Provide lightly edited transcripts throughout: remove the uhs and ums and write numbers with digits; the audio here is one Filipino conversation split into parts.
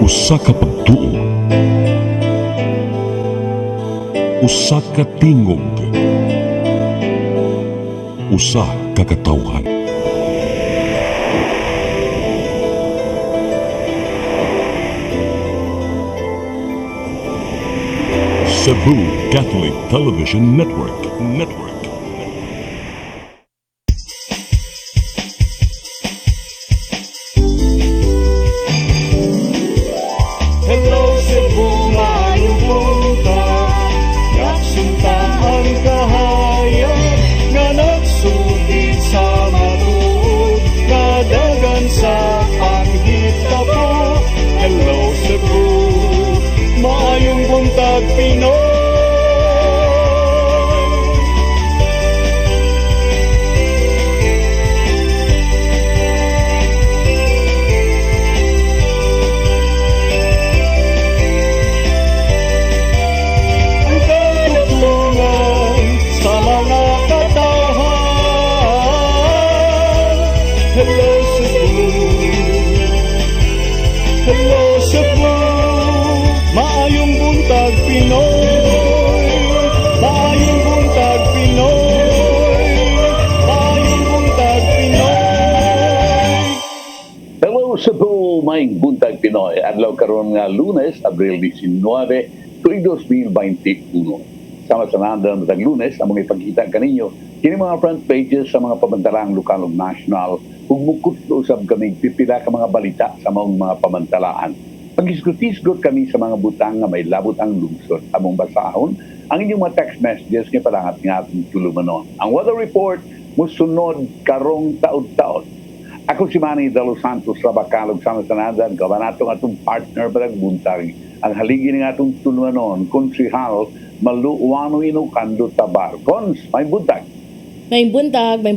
Usa ka pagtuo, usa ka tingog, usa ka katawhan. Cebu Catholic Television Network. Hello Cebu, maayong buntag. Yaksunta ang kahayag nga nagsugid sa matuod, kadagan sa panghita po. Hello Cebu, maayong buntag Pinoy. Hello Cebu, hello Cebu, maayong buntag Pinoy, maayong buntag Pinoy, maayong buntag Pinoy. Hello Cebu, maayong buntag Pinoy. Adlaw karon nga Lunes, Abril 19, tuig 2021. Sama sa nandan matag Lunes, ang mga ipagkita kaninyo kini mga front pages sa mga pamantalang lokal ug national ug bukod usab kami pipila ka mga balita sa mga pamantalaan. Pag-isgot-isgot kami sa mga butang nga may labot ang lungsod. Among basahon ang inyong mga text messages nga palangat nga atong tulumanon. Ang weather report musunod karong taud-taud. Ako si Manny de los Santos Rabacal ug sama sa nandan kabanatong atong partner barag buntag ang haligi ng atong tulumanon konsehal Maluwano Inukando Tabar. Cons, may buntag. May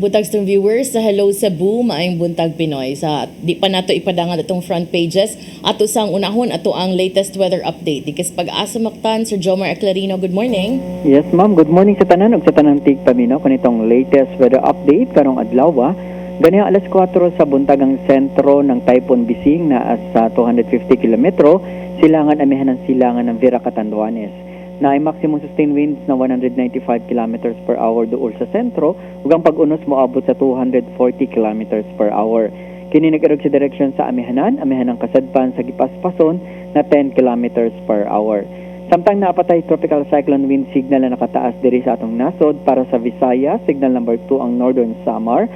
buntag sa viewers sa Hello Cebu, maayong buntag Pinoy. Sa di pa nato ipadangan atong front pages, ato sang unahon ato ang latest weather update. Dikas pag-asa maktan, Sir Jomar Aclarino, good morning. Yes ma'am, good morning sa tanan ug sa tanang tigpaminaw kanitong latest weather update karong adlaw. Gani alas 4 sa buntagang sentro ng Typhoon Bising na sa 250 kilometro, silangan amihan ng silangan ng Vera Catanduanes. Na ay maximum sustained winds na 195 kilometers per hour dool sa sentro ug ang pag-unos moabot sa 240 kilometers per hour. Kini nag-irog sa direksyon sa amihanan kasadpan sa gipaspason na 10 kilometers per hour. Samtang naapatay tropical cyclone wind signal na nakataas diri sa atong nasod para sa Visayas, signal number 2 ang Northern Samar,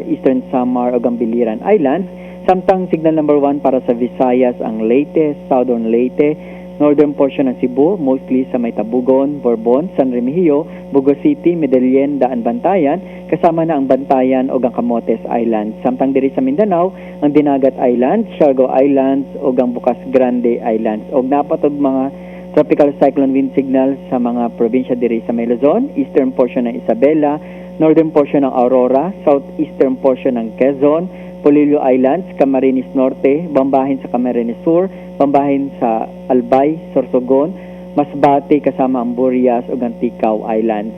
Eastern Samar ug ang Biliran Islands. Samtang signal number 1 para sa Visayas ang Leyte, Southern Leyte, northern portion ng Cebu, mostly sa may Tabugon, Borbon, San Remigio, Bugo City, Medellin, Daan Bantayan, kasama na ang Bantayan o ang Camotes Islands. Samtang diri sa Mindanao, ang Dinagat Islands, Siargao Islands o ang Bukas Grande Islands. O napatog mga tropical cyclone wind signal sa mga probinsya diri sa may Luzon, eastern portion ng Isabela, northern portion ng Aurora, southeastern portion ng Quezon, Polillo Islands, Camarines Norte, Bambahin sa Camarines Sur, Bambahin sa Albay, Sorsogon, Masbate kasama ang Burias ug ang Ticao Islands.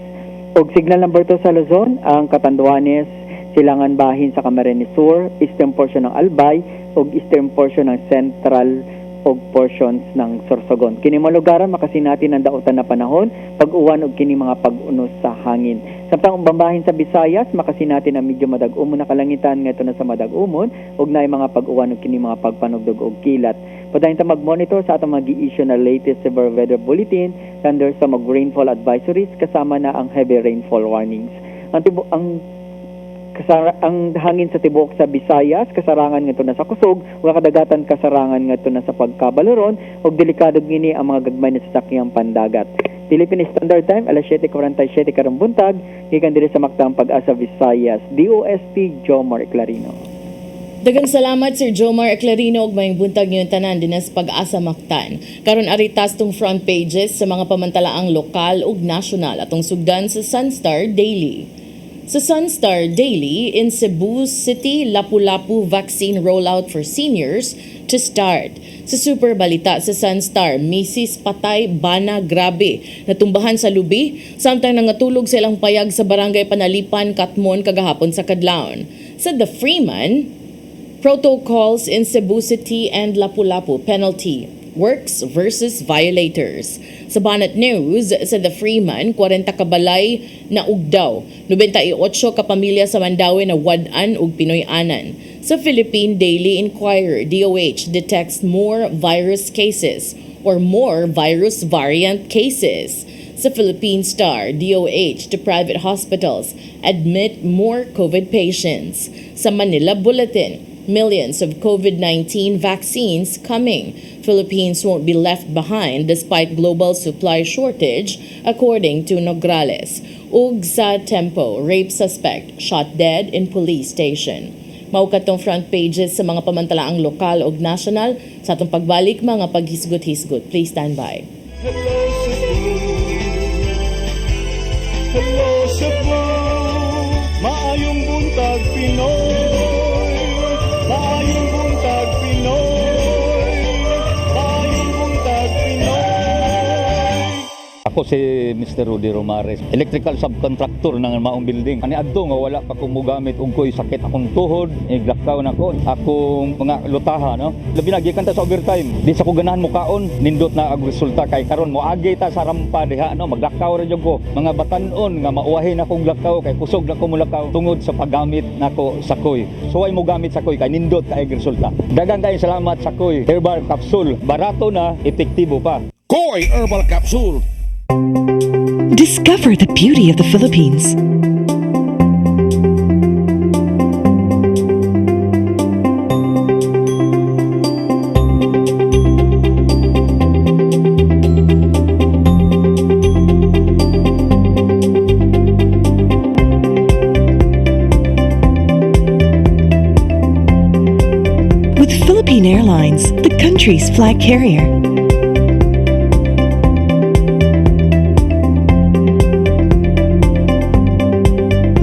Og signal number 2 sa Luzon, ang Catanduanes, Silangan Bahin sa Camarines Sur, eastern portion ng Albay ug eastern portion ng Central og portions ng Sorsogon. Kini mga lugaran makasinati ng dautan na panahon, pag-uwan og kini mga pag-unos sa hangin. Samtang bambahin sa Visayas, makasinati na medyo madag-umon na kalangitan ngadto na sa madag-umon ug naay mga pag-uwan og kini mga pagpanugdog og kilat. Padayon ta mag-monitor sa atong mag-i-issue na latest severe weather bulletin, under sa mag-rainfall advisories kasama na ang heavy rainfall warnings. Ang hangin sa tibuok sa Visayas, kasarangan ngadto na sa kusog, wa kadagatan kasarangan ngadto na sa pagkabalaron ug delikado gini ang mga gagmay na sasakyang pandagat. Philippine Standard Time alas 7:47 karong buntag, gikan diri sa Mactang Pag-asa Visayas. DOST Jomar Clarino. Daghang salamat Sir Jomar Aclarino ug maayong buntag niyo tanan dinas Pag-asa Mactan. Karon ari tong front pages sa mga pamantalaang lokal ug nasyonal atong sugdan sa Sunstar Daily. Sa Sunstar Daily, in Cebu City, Lapu-Lapu vaccine rollout for seniors to start. Sa super balita sa Sunstar, Mrs. Patay Bana Grabe, natumbahan sa lubi, samtang nangatulog sa ilang payag sa barangay Panalipan, Katmon, kagahapon sa Kadlaon. Sa The Freeman, Protocols in Cebu City and Lapu-Lapu penalty. Works versus violators. Sa Banat News, sa The Freeman, 40 kabalay na ugdaw. 98 kapamilya sa Mandawi na wadan ug Pinoy-anan. Sa Philippine Daily Inquirer, DOH detects more virus cases or more virus variant cases. Sa Philippine Star, DOH to private hospitals admit more COVID patients. Sa Manila Bulletin, millions of COVID-19 vaccines coming. Philippines won't be left behind despite global supply shortage, according to Nograles. Ug sa Tempo, rape suspect shot dead in police station. Maukatong front pages sa mga pamantalaang lokal ug national sa atong pagbalik mga paghisgot-hisgot. Please stand by. Hello Cebu, hello Cebu, maayong buntag Pinoy, maayong buntag Pinoy, maayong buntag Pinoy. Ako si Mr. Rudy Romares, electrical subcontractor ng maong building. Ani adto nga wala pa kong mugamit ug ko'y sakit akong tuhod, iglakaw na ko, akong mga lutaha, no. Labi na gikan ta sa overtime. Di sa ko ganahan mo kaon, nindot na ang resulta kay karon mo agi ta sa rampa diha, no, maglakaw ra jud ko. Mga batan-on nga mauwahin akong lakaw kay kusog na ko mulakaw tungod sa paggamit nako sa koy. So ay mo gamit sa koy kay nindot kay resulta. Daghang kay salamat sa koy herbal capsule. Barato na, epektibo pa. Koy Herbal Capsule. Discover the beauty of the Philippines. With Philippine Airlines, the country's flag carrier.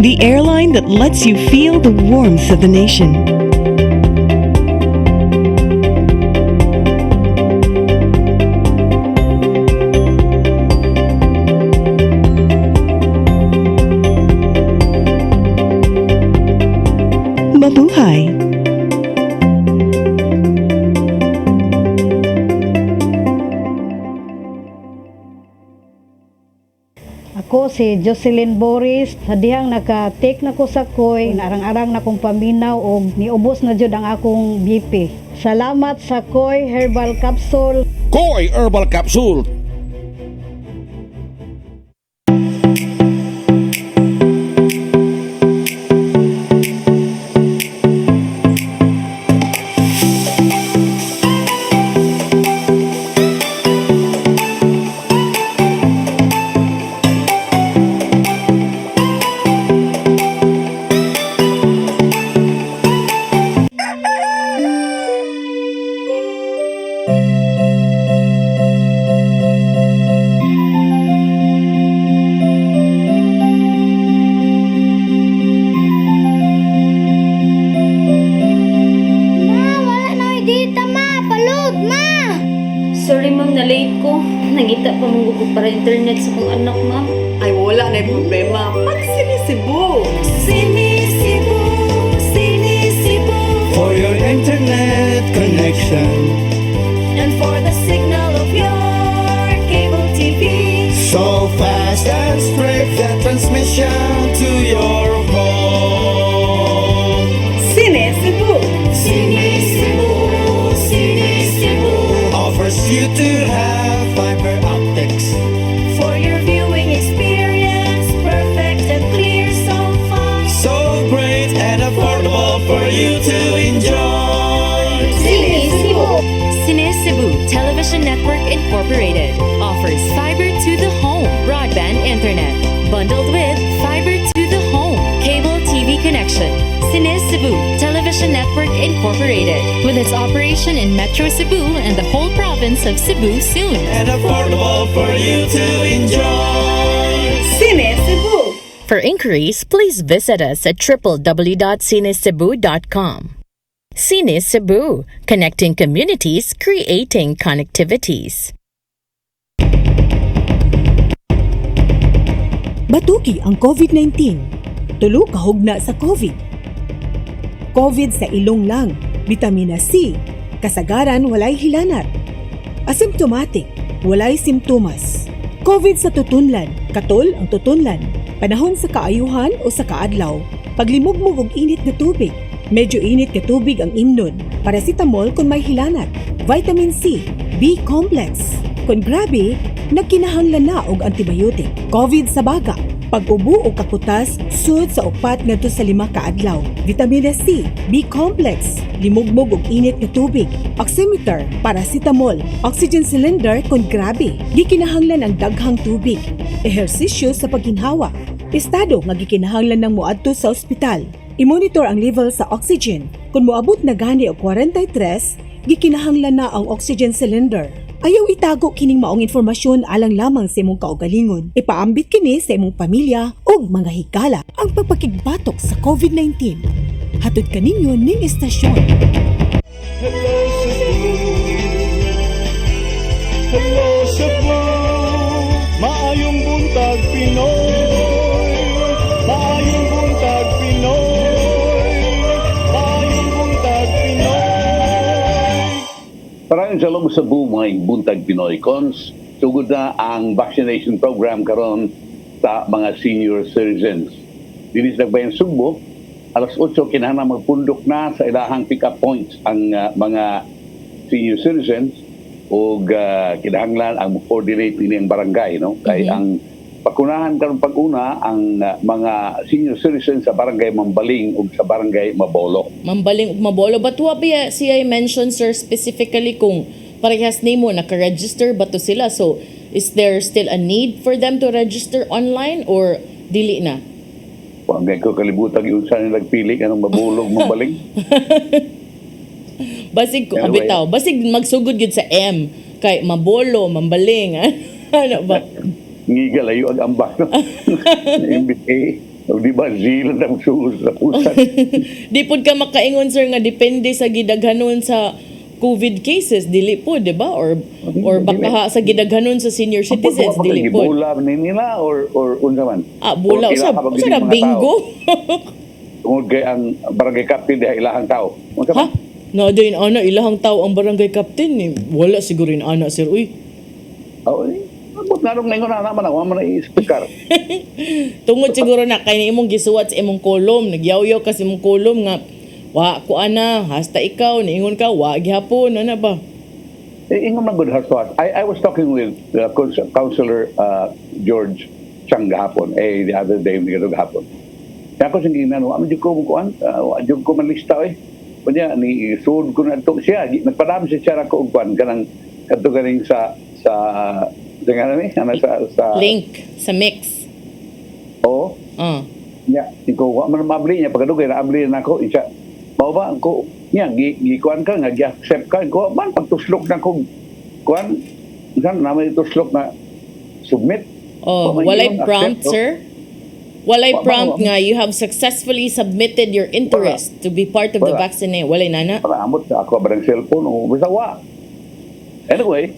The airline that lets you feel the warmth of the nation. Mabuhay! Ako si Jocelyn Boris, sa dihang naka-take na ko sa koy, arang-arang na kong paminaw o niubos na jud ang akong BP. Salamat sa Koy Herbal Capsule. Koy Herbal Capsule. Sorry ma'am, na-late ko. Nangita pa mong gugo para internet sa kong anak ma'am. Ay wala na yung problema. Pag sinisibo. Sinisibo, sinisibo. For your internet connection, And for the signal of your cable TV. so fast and straight that transmission to your home. Sinisibo. Sinisibo, sinisibo. Offers you to have fiber optics. For your viewing experience, perfect and clear so far. So great and affordable for you to enjoy. Sinisibo. Cine Cebu Television Network Incorporated offers fiber to the home broadband internet bundled with fiber to the home cable TV connection. Cine Cebu Television Network Incorporated with its operation in Metro Cebu and the whole province of Cebu soon. And affordable for you to enjoy. Sinisibo. For inquiries, please visit us at www.cinecebu.com. Cine Cebu, connecting communities, creating connectivities. Batuki ang COVID-19. Tulo kahugna sa COVID. COVID sa ilong lang, vitamina C, kasagaran walay hilanat. Asymptomatic, walay simptomas. COVID sa tutunlan, katol ang tutunlan, panahon sa kaayuhan o sa kaadlaw, paglimugmog og init na tubig, medyo init na tubig ang imnon, paracetamol kung may hilanat, vitamin C, B-complex. Kung grabe, nagkinahanglan na og antibiotic. COVID sa baga, pag-ubo o kakutas, sud sa 4 ngadto sa 5 ka adlaw. Vitamina C, B-complex, limugmog og init nga tubig, oximeter, paracetamol, oxygen cylinder kung grabe, gikinahanglan ang daghang tubig, ehersisyo sa pagginhawa, estado nga gikinahanglan ng moadto sa ospital. I-monitor ang level sa oxygen. Kung moabot na gani og 43, gikinahanglan na ang oxygen cylinder. Ayaw itago kining maong informasyon alang lamang sa imong kaugalingon. Ipaambit kini sa imong pamilya o mga higala ang pagpakigbatok sa COVID-19. Hatod kaninyo ning istasyon. Hello Cebu, maayong buntag Pinoy, maayong buntag Pinoy, maayong buntag Pinoy. Maraming salamat sa mga buntag Pinoy Cons. Sugod na ang vaccination program karon sa mga senior citizens. Dinis nagbayang Sugbo, alas 8 kinahanglan magpundok na sa ilahang pick-up points ang mga senior citizens o kinahanglan ang coordinate ini ang barangay, no? Kay ang pakunahan karon pag-una ang mga senior citizens sa barangay Mambaling ug sa barangay Mabolo. Mambaling ug Mabolo, but wa ba siya mention, sir, specifically kung parehas nimo naka-register ba to sila? So is there still a need for them to register online or dili na? Huwag ko kalibutan yung saan nagpili anong Mabolo ug Mambaling. Basig ko Anyway. abitaw, basig magsugod gyud sa M kay Mabolo, Mambaling. Ano ba? Ngigal ayo ang ambak no. MBA, o di ba zila ang suos sa pusan. Di pud ka makaingon, sir, nga depende sa gidaghanon sa COVID cases, dili po, di ba? Or baka sa gidaghanon sa senior citizens, dili po. Bula ni nila or unsa man? Bula, usa na bingo. Tungod kay ang barangay captain diha ilahang tao. Unsa Ha? man? Na din ana ilahang tao ang barangay captain ni. Wala siguro in ana, sir. Uy. Oh, abot na ron ngayon na naman ako man i-speaker. Tungod siguro na kay imong gisuwat sa imong kolom, nagyaw-yaw ka sa imong kolom nga wa ko ana, hasta ikaw niingon ka wa gihapon ana ba? Ingon man good heart. I was talking with Councilor George Chang gahapon, the other day ni gahapon. Kaya ako sige na wa man jud ko kuan, wa jud ko man lista Kunya ni sud ko na to siya, nagpadam siya ko og kuan kanang kadto ganing sa dengan ni ana sa link sa mix. Oo. Ya, ikaw wa man mabli niya pagdugay na abli na ako isa. Mao ba ko niya gikuan ka nga gi-accept ka ko man pagtuslok na ko kuan kan naman ituslok na submit. Walay prompt, sir. Walay prompt nga you have successfully submitted your interest to be part of the vaccination. Walay nana. Para amot sa ako barang cellphone o basta wa. Anyway,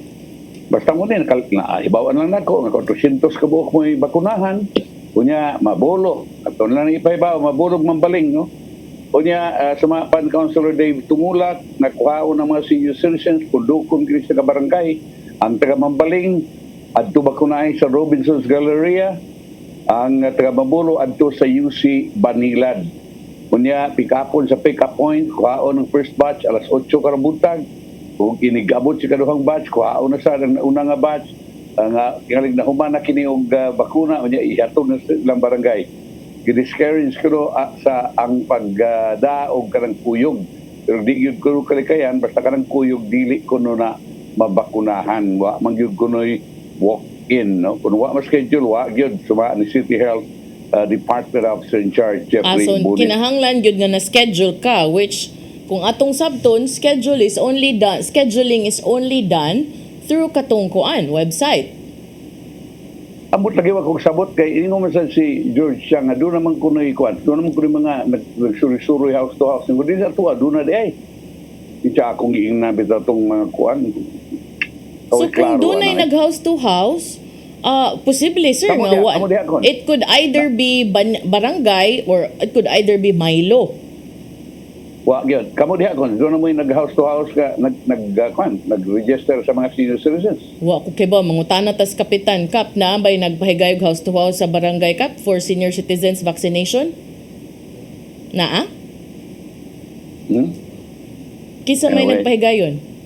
basta mo din na ibawaan lang nako nga 200 ka buok mo bakunahan. Kunya mabolo aton lang ipaibaw mabulog Mambaling, no. Kunya sa pan Councilor Dave Tumulak nakuhaon ng mga senior citizens pundukon kini sa barangay ang taga Mambaling adto bakunahay sa Robinson's Galleria, ang taga Mabolo adto sa UC Banilad. Kunya pick-upon sa pick-up point kuhaon ng first batch alas 8 karong buntag. Kung inigabot si kaduhang batch, kuhaon na sa una nga batch, nga kingalig na humana kini og bakuna, unya ihatod na sa ilang barangay. Gidiscourage ko sa ang pagdaog kanang kuyog. Pero di yun ko kalikayan, basta kanang kuyog, dili ko na mabakunahan. Wa man yun ko walk-in. No? Kung wa ma-schedule, wa yun. Suma ni City Health Department Officer in Charge, Jeffrey So Bonit. kinahanglan yun nga na-schedule ka, which kung atong sabton, scheduling is only done through katong kuan website. Ambot lagi wa kog sabot kay ingon man sad si George siya nga doon naman kuno ikuan. Doon naman kuno mga nagsuri-suri house to house. Ngudi sa tuwa doon na di ay. Kita akong giingnan bitaw tong mga kuan. So kung doon ay nag-house to house, posible, sir, Amo nga diha, kon. it could either be barangay or it could either be Milo. Wa gyud. Kamo diha kon, doon na mo yung nag-house to house ka, nag-register sa mga senior citizens. Wa ko kay ba mangutana tas Kapitan Kap na bay nagpahigayog house to house sa Barangay Kap for senior citizens vaccination? Naa? Kisa may Anyway. nagpahigayon?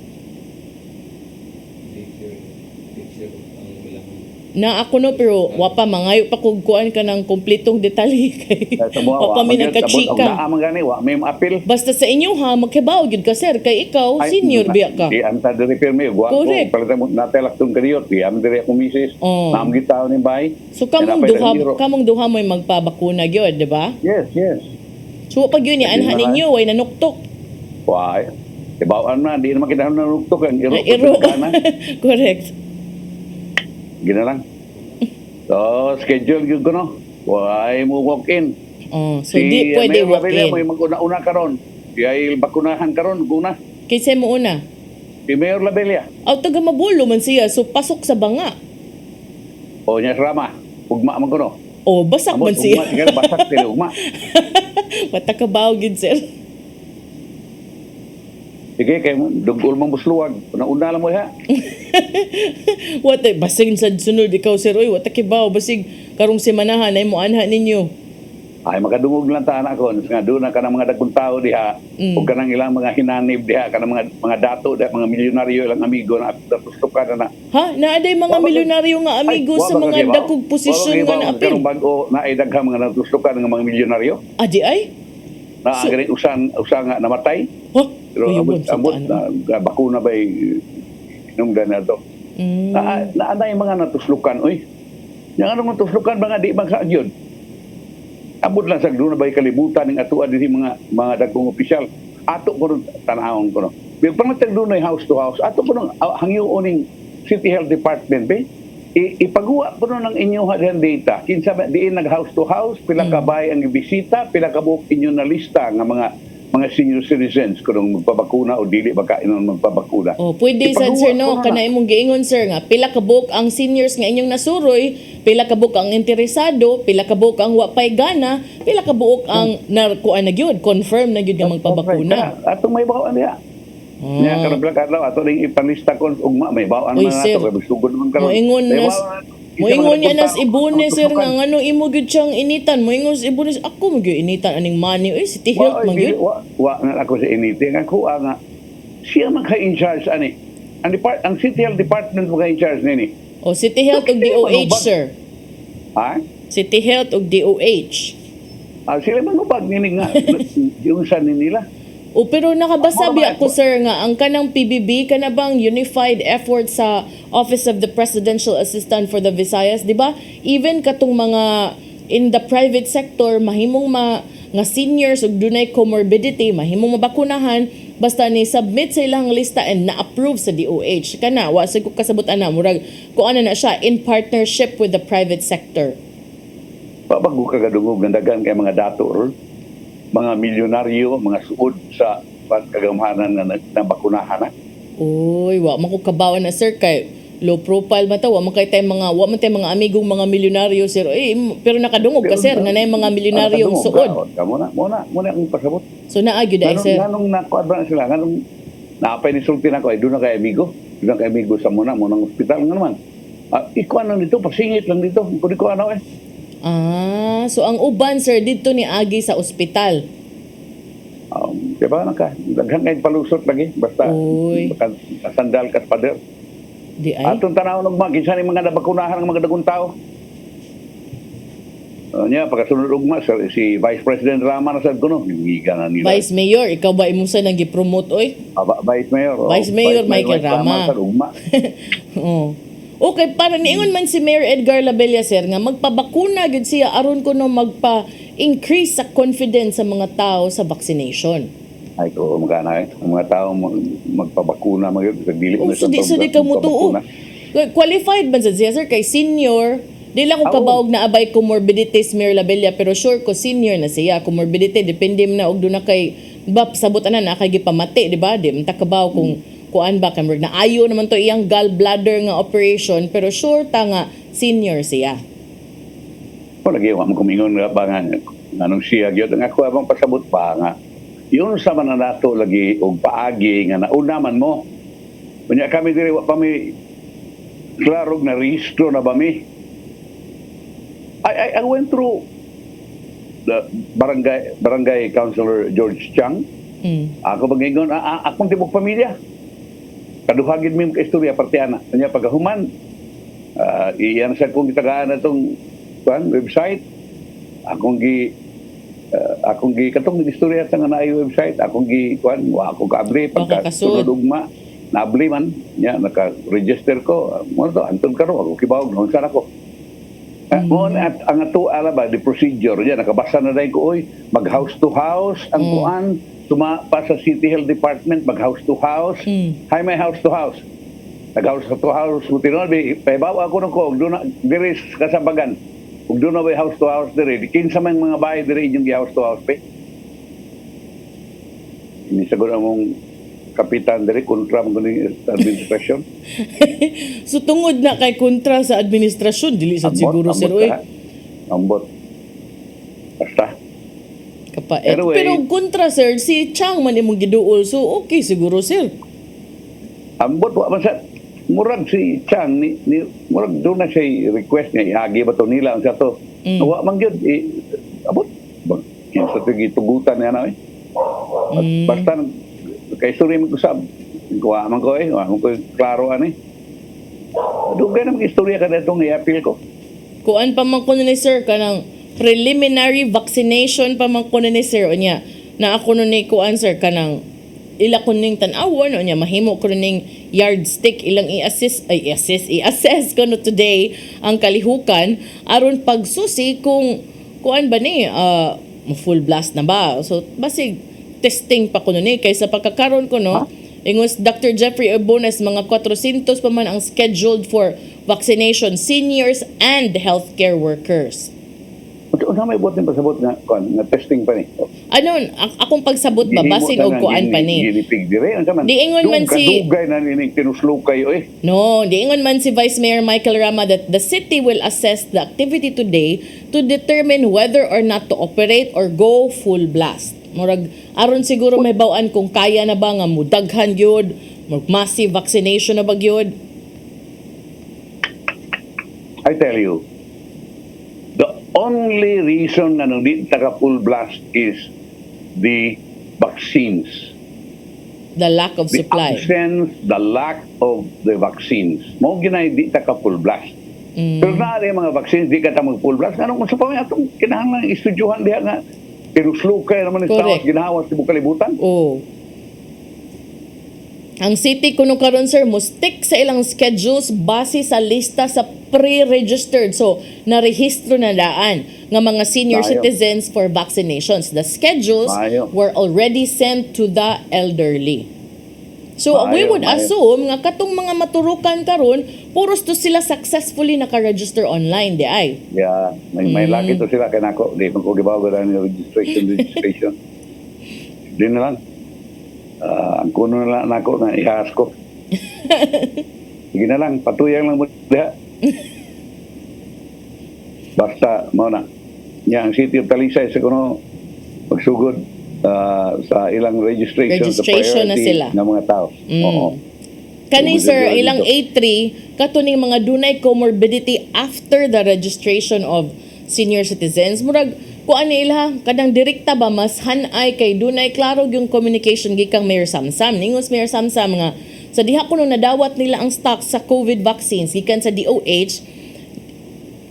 Na ako no, pero wapa mangayo pa kung kuan ka ng kumpletong detalye kay wapa mi nagkachika. Naaman gani, wa may apil. Basta sa inyo ha, magkibaw gyud ka sir kay ikaw senior biya ka. Di anta diri pirmi, wa ko Correct. palitan mo natelak tong kaniyot, di am diri ako misis. Oh. Naam gitaw ni bay. So kamong duha mo'y magpabakuna gyud, di ba? Yes, yes. So pag yun ni anha ninyo way nanuktok. Why? Ibawaan na, di naman kita nanuktok ang iro. Iro. Correct. Gina lang. So, schedule yun ko no. Why mo walk in. Oh, so di pwede walk in. May mag-una karon. Kaya bakunahan karon guna. Kinsa mo una? Si Mayor Labella. Aw taga Mabulo man siya, so pasok sa banga. O niya rama. Ugma man ko no. Oh, basak man siya. Ugma, sigara basak sila ugma. Matakabaw gid sir. Sige, kaya dugol mong busluwag. Una lang mo ha. What basig sa sunod ikaw sir oy, what kibaw basig karong semanahan ay mo anha ninyo. Ay, makadungog lang ta anak ko. Nga doon na ka ng mga dagkong tao diha. O ka ng ilang mga hinanib diha. Ka ng mga dato diha, mga milyonaryo, ilang amigo na tustukan na. Ha? Naaday mga milyonaryo nga amigo sa mga dakog posisyon nga naapil. Karong bago na ay daghang mga natustukan ng mga milyonaryo. Adi ay? Na ang ganit usan nga namatay. Huh? Pero ambot na bakuna ba inom na to. Na anay mga natuslukan. Uy, yung anong natuslukan mga di magsaagyon. Abot lang sa doon na ba'y kalibutan ng atuan din mga dagkong opisyal. Ato ko rin tanahon ko no. Pero pangitag doon na house to house, ato ko nung hangyo uning City Health Department ba? Ipagawa po nun ng inyong hadihan data. Kinsa ba diin nag house to house, pila ka bay ang ibisita, pila ka buok inyo na lista ng mga senior citizens kung magpabakuna o dili baka inon magpabakuna. Oh, pwede sad sir no, kana imong giingon sir nga pila ka buok ang seniors nga inyong nasuroy, pila ka buok ang interesado, pila ka buok ang wa pay gana, pila ka buok ang kuan na gyud, confirm na gyud nga magpabakuna. Atong may bawaan niya. Nya karon kadlaw ato ring ipanlista kon ugma may bawaan man ato kay sugod man karon. Moingon niya nas ibune sir nga ngano imo gyud siyang initan, moingon sa ibune ako mo gyud initan aning money oy City Health man gyud. Wa na ako sa initan ako nga siya man in charge ani. Ang City Health Department mo in charge nini. O City Health ug DOH sir. Ha? City Health ug DOH. Sila man ubag nini nga yung sa nila. O pero nakabasa biya ko sir nga ang kanang PBB kana bang unified effort sa Office of the Presidential Assistant for the Visayas, di ba? Even katong mga in the private sector mahimong nga seniors ug dunay comorbidity mahimong mabakunahan basta ni submit sa ilang lista and na-approve sa DOH. Kana wa sig ko kasabot ana murag ko ano na siya in partnership with the private sector. Bago kagadungog gandagan kay mga dato mga milyonaryo, mga suod sa kagamahanan na bakunahan. Uy, wa man ko kabawan na sir kay low profile man ta, wa man kay tay mga amigong mga milyonaryo sir. Pero nakadungog ka sir nga nay mga milyonaryong suod. Muna akong pasabot. So naagyo dai sir. Nganong nakuadra sila, nganong naapay ni sulti na ko ay doon na kay amigo. Doon kay amigo sa munang ospital nga naman. Ikuan lang dito, pasingit lang dito. Kung ko ano so ang uban sir dito ni agi sa ospital. Diba daghang kay palusot lagi basta sandal kat pader. Di ay. Atong tanaw ng kinsa ni mga nabakunahan ng mga dagong tao. Nya pagkasunod ugma si Vice President Rama na sad kuno hingiga na nila. Vice Mayor ikaw ba imusa nang gi-promote oy? Vice Mayor. Vice Mayor Michael Rama. Okay, para niingon man si Mayor Edgar Labella sir nga magpabakuna gyud siya aron kuno magpa-increase sa confidence sa mga tao sa vaccination. Ay ko magana ang mga tao magpabakuna sa dili mo sa di ka mutuo. Qualified man sad siya sir kay senior. Di lang ko kabawog na abay comorbidities Mayor Labella pero sure ko senior na siya comorbidity depende man na og do na kay sabot ana na kay gipamati di ba? Di man ta kabaw kung kuan ba kamurag na ayo naman to iyang gallbladder nga operation pero sure ta nga senior siya. Lagi wa mo kumingon nga ba nga nganong siya gyud nga ako abang pasabot pa nga yun sa mananato lagi og paagi nga nauna man mo. Unya kami diri wa pa mi klaro na rehistro na ba mi. I went through the barangay councilor George Chang. Ako bangingon akong tibok pamilya. Kaduhagid mi ka istorya partiana. Unya pagahuman iyan sa kong gitagaan atong website. Akong gi katong istorya sa nga naay website. Akong gi wa ako kaabli pagka sunod ugma. Naabli man nya naka-register ko. Mo to anton karon ako kibawog noon sana ko. Mo at ang ato ala ba the procedure nya nakabasa na dai ko oy mag house to house ang kuan tuma pa sa City Health Department mag house to house. Hay may house to house. Nag house to house mo tinon pahibaw ako nung ko do na diri kasabagan. Ug do na way house to house diri kinsa man mga bahay diri inyong house to house pe. Ini siguro mong kapitan diri kontra mo ni administrasyon. So tungod na kay kontra sa administrasyon dili sa siguro sir oy. Ambot. Basta. Kapaet. Pero kontra sir si Chang man imong giduol so okay siguro sir. Ambot wa man sa murag si Chang ni murag do na siya request niya iagi ba to nila ang sa to. Wa man gyud abot. Kinsa to gitugutan niya na basta kay story mo kusab kuha man ko klaro ani dugay na mag-istorya ka na itong i-appeal ko kuan pa man ko ni sir kanang preliminary vaccination pa man ko ni sir unya na ako nun ni kuan sir kanang ila ko ning tan-awon unya mahimo ko ning yardstick ilang i-assess ko no today ang kalihukan aron pagsusi kung kuan ba ni full blast na ba so basig testing pa ko nun kaysa pagkakaroon ko no ingos Dr. Jeffrey Obones mga 400 pa man ang scheduled for vaccination seniors and healthcare workers. Ano may buot din pasabot nga testing pa ni? Ano akong pagsabot ba basin og kuan pa ni? Diingon man si kadugay na ni tinuslukay No, diingon man si Vice Mayor Michael Rama that the city will assess the activity today to determine whether or not to operate or go full blast. Murag aron siguro may bawaan kung kaya na ba nga mudaghan gyud, massive vaccination na ba gyud. I tell you, the only reason na nang di taka full blast is the vaccines. The lack of supply. The lack of the vaccines. Mao ginay di taka full blast. Pero na mga vaccines di ka ta mag full blast. Anong sa pamay atong kinahanglan istudyuhan diha nga kinuslukay naman ng tawag ginahawas sa bukalibutan. Ang city kuno karon sir mo stick sa ilang schedules base sa lista sa pre-registered so narehistro na daan nga mga senior citizens for vaccinations. The schedules were already sent to the elderly. So we would assume nga katong mga maturukan karon puros to sila successfully naka-register online di ay. Yeah, may lagi to sila kay nako di ko gibawa ni registration. Di na lang. Ang kuno na lang nako na ihas ko. Sige na lang patuyang lang mo diha. Basta mo na. Yang City of Talisay sa kuno pagsugod sa ilang registration sa priority na sila ng mga tao. Oo. Kani sir, ilang A3 katuning mga dunay comorbidity after the registration of senior citizens. Murag kuan nila kadang direkta ba mas hanay kay dunay klaro yung communication gikang Mayor Samsam. Ningos Mayor Samsam nga sa diha kuno nadawat nila ang stock sa COVID vaccines gikan sa DOH.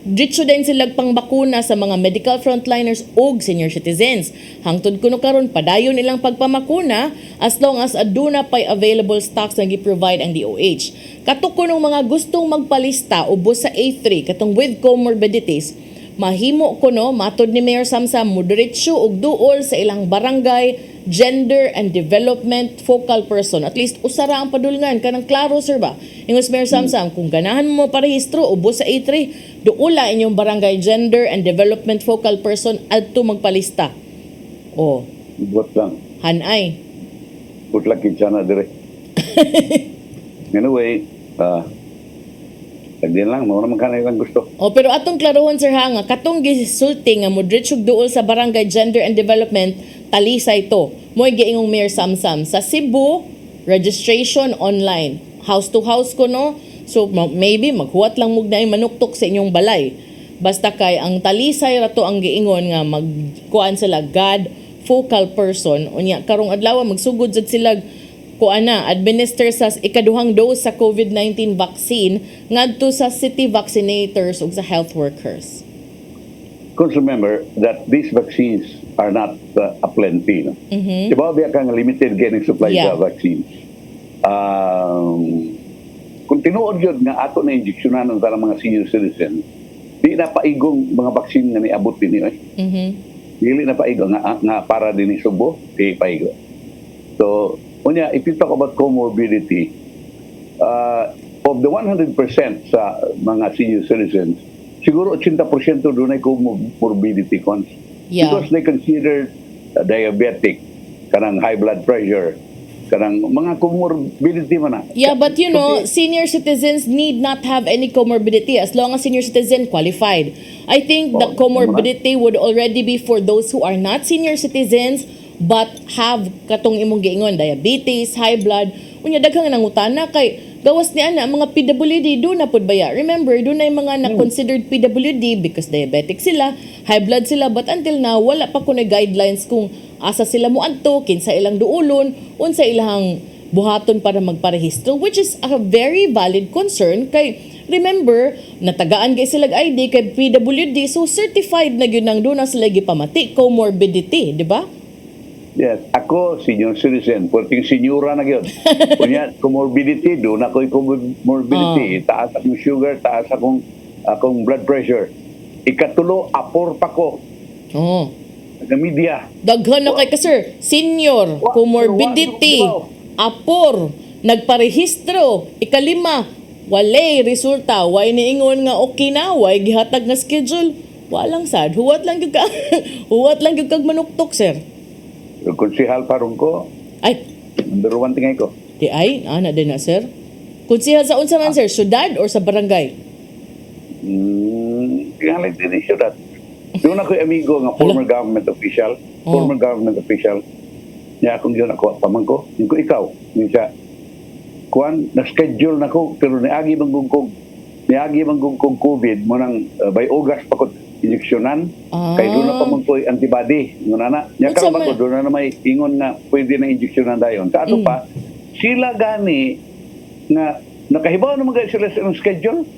Dito din sila pangbakuna sa mga medical frontliners o senior citizens. Hangtod kuno karon padayon ilang pagpamakuna as long as aduna pay available stocks na gi-provide ang DOH. Kato kunong mga gustong magpalista ubos sa A3 katong with comorbidities, mahimo kuno matod ni Mayor Samsam moderate og duol sa ilang barangay gender and development focal person. At least usara ang padulngan kanang klaro sir ba. Ingos Mayor Samsam kung ganahan mo parehistro ubos sa A3 duula inyong barangay gender and development focal person adto magpalista. Buot lang. Hanay. Buot lang kinsa na dire. Anyway, Tagdiyan lang, mo naman kanay lang gusto. Pero atong klarohon sir ha nga katong gisulti nga moderate og duol sa barangay gender and development Talisay to. Mo'y giingong Mayor Samsam sa Cebu, registration online. House to house ko, no? So maybe maghuwat lang mug na manuktok sa inyong balay. Basta kay ang talisay rato ang giingon nga magkuan sila God focal person unya karong adlaw magsugod sad sila kuana administer sa ikaduhang dose sa COVID-19 vaccine ngadto sa city vaccinators ug sa health workers. Because remember that these vaccines are not aplenty. No? Diba biya kang limited getting supply of vaccines. Kung tinuod yun nga ato na injeksyonan ng mga senior citizens, di na paigong mga vaccine nga niabot din yun. Dili na paigong nga para din ni Subo, di paigong. So, if you talk about comorbidity, of the 100% sa mga senior citizens, siguro 80% doon ay comorbidity cons. Because they consider diabetic, kanang high blood pressure, kanang mga comorbidity man na. Yeah, but you know, senior citizens need not have any comorbidity as long as senior citizen qualified. I think the comorbidity would already be for those who are not senior citizens but have katong imong giingon diabetes, high blood. Unya daghang nangutana kay gawas ni ana mga PWD do na pud baya. Remember, do na mga na considered PWD because diabetic sila, high blood sila, but until now wala pa kuno guidelines kung asa sila mo adto, kinsa ilang duulon, unsa ilang buhaton para magparehistro, which is a very valid concern kay remember natagaan kay sila ID kay PWD, so certified na gyud nang do na sila gipamati comorbidity, di ba? Yes, ako senior citizen, pwedeng senyora na gyud. Kunya comorbidity do na koy comorbidity, taas akong sugar, taas akong blood pressure. Ikatulo apor pa ko. Sa media. Daghan na kay ka sir, senior, comorbidity, apor, nagparehistro, ikalima, walay resulta, way niingon nga okay na, way gihatag nga schedule, walang sad, huwat lang gyud ka, huwat lang gyud kag manuktok sir. Konsehal parong ko. Ay, number 1 tingay ko. Di ay, ana din na sir. Konsehal sa unsa man sir, syudad or sa barangay? Tingali din syudad. Doon ako amigo nga former government official, niya akong yun ako pamangko, ko ikaw, niya kuan na schedule nako pero niagi manggugkog COVID mo nang by August pa ko injeksyonan kay doon na pa man ko'y antibody ngunana niya karon ba ko doon na may ingon nga pwede na injeksyonan dayon sa ato pa sila gani nga nakahibaw naman kayo sila sa schedule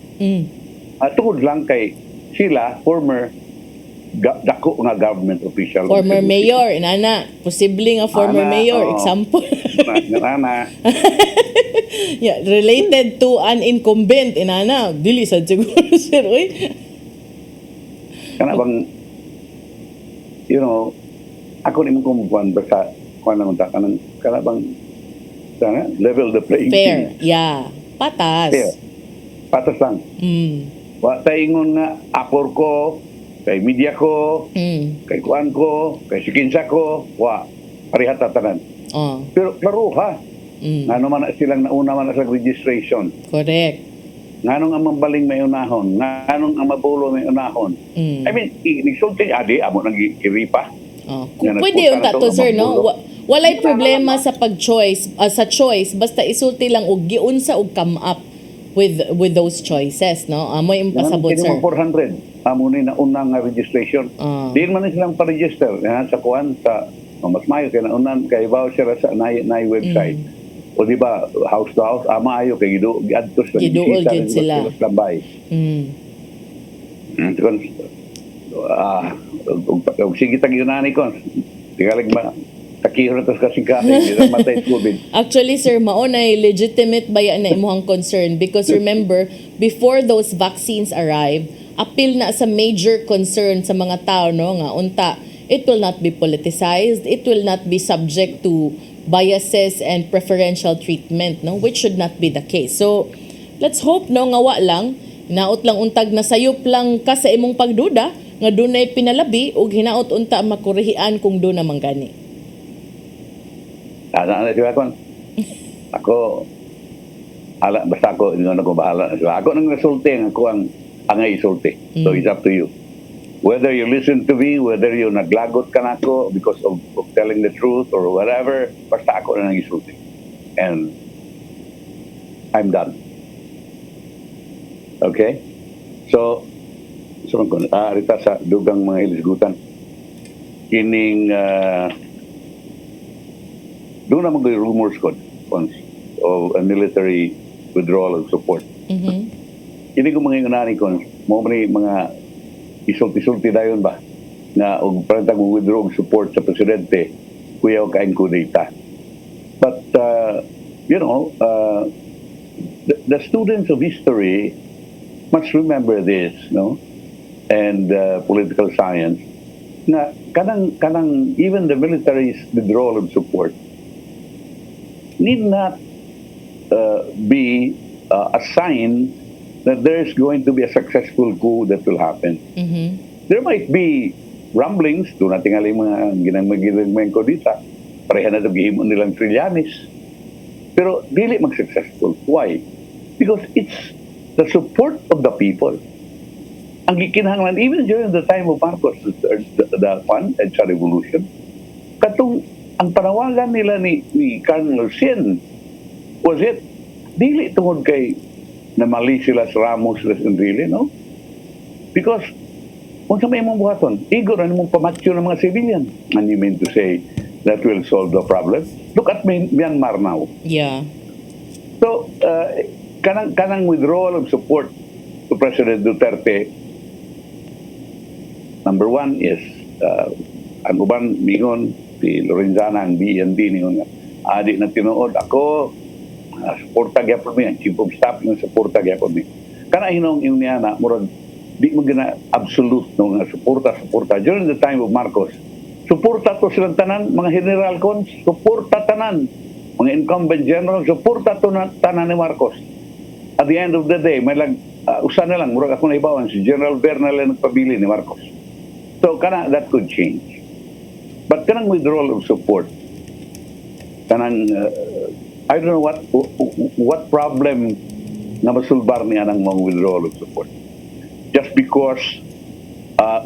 tungod lang kay sila former dako nga government official. Former mayor, inana. Posible nga former mayor. Example. Inana. Yeah, related to an incumbent, inana. Dili sad siguro, sir. Uy. Kana bang, ako ni mo kumukuhan ba sa kuhan naman ta, kana bang, level the playing fair. field. Yeah. Patas. Fair. Patas lang. Wa tayo ingon nga, apor ko, kay media ko, kay kuan ko, kay sikinsa ko, parihata tanan. Pero klaro ha. Ngano man na silang nauna man sa registration. Correct. Nganong ang mambaling may unahon, nganong ang mabulo may unahon. I mean, nagsulti adi amo nang giripa. Pwede yung tato sir, no? Walay problema sa pag-choice, sa choice, basta isulti lang og giunsa og come up with those choices, no? Amo yung pasabot sir. 400 amo ni na unang registration. Di man silang pa-register sa kuan sa mas mayo kay na unan kay voucher sa nay website. O di ba house to house ama ayo kay giadto sa giduol gid sila. Lambay. Sige tag yunani ko. Tigalig ba takiro tas kasi di na matay COVID. Actually sir, mao na legitimate ba yan na imuhang concern because remember before those vaccines arrive, appeal na sa major concern sa mga tao, no, nga unta it will not be politicized, it will not be subject to biases and preferential treatment, no, which should not be the case. So let's hope, no, nga wa lang hinaot lang untag na sayop lang ka sa imong pagduda nga dunay pinalabi ug hinaot unta makurehian kung do na manggani. Ana siya kon. Ako basta ako ingon ako bahala. Ako nang resulte ako ang angay isulti. So it's up to you. whether you listen to me, whether you naglagot ka na ako because of telling the truth or whatever, basta ako na nang isulti. And I'm done. Okay? So arita sa dugang mga ilisgutan. Kining, doon naman ko yung rumors ko of a military withdrawal of support. Hindi ko mga inunani ko, mga isulti-sulti dayon ba na og parang withdraw og support sa presidente kuya og kain kudita. But the students of history must remember this, no, and political science na kanang even the military's withdrawal of support need not be a sign that there is going to be a successful coup that will happen. There might be rumblings, doon natin nga mga ginamagiging ko dito, pareha na ito gihimon nilang Trillanes. Pero dili mag-successful. Why? Because it's the support of the people. Ang gikinahanglan, even during the time of Marcos, the EDSA revolution, katong ang panawagan nila ni Colonel Sin was it, dili tungod kay na mali sila sa Ramos and really, no? Because kung sa may mong buhaton, igor na mong pamatyo ng mga civilian. And you mean to say that will solve the problem? Look at Myanmar now. Yeah. So, kanang withdrawal of support to President Duterte, number one is, ang uban, mingon, si Lorenzana, ang BND, ningon nga, adik na tinuod, ako, suporta gyapon mi, ang chief of staff ng suporta gyapon mi. Kana hinong niya na murag di mo gina absolute no nga suporta during the time of Marcos. Suporta to silang tanan mga general cons, suporta tanan mga incumbent general, suporta to tanan ni Marcos. At the end of the day, may usa na lang murag ako na ibawan si General Bernal na nagpabili ni Marcos. So kana that could change. But kanang withdrawal of support, kanang I don't know what problem na masulbar niya ng mga withdrawal of support. Just because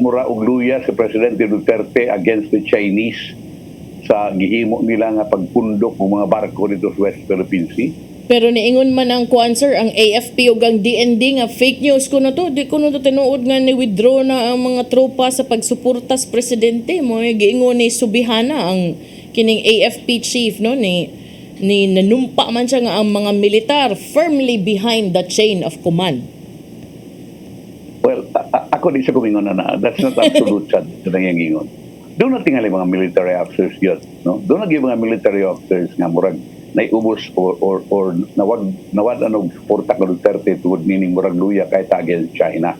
mura og luya si Presidente Duterte against the Chinese sa gihimo nila nga pagpundok ng mga barko dito sa West Philippine Sea. Pero niingon man ang kuan sir, ang AFP ug ang DND nga fake news kuno to, di kuno to tinuod nga ni withdraw na ang mga tropa sa pagsuporta sa presidente mo. Giingon ni Subihana ang kining AFP chief no ni nanumpa man siya nga ang mga militar firmly behind the chain of command. Well, ako di sa kumingon na that's not absolute sa nangyayingon. Doon na tingali mga military officers yun, no? Doon na mga military officers nga murag naiubos or nawad anog suporta ka Duterte toward meaning murag luya kay against China.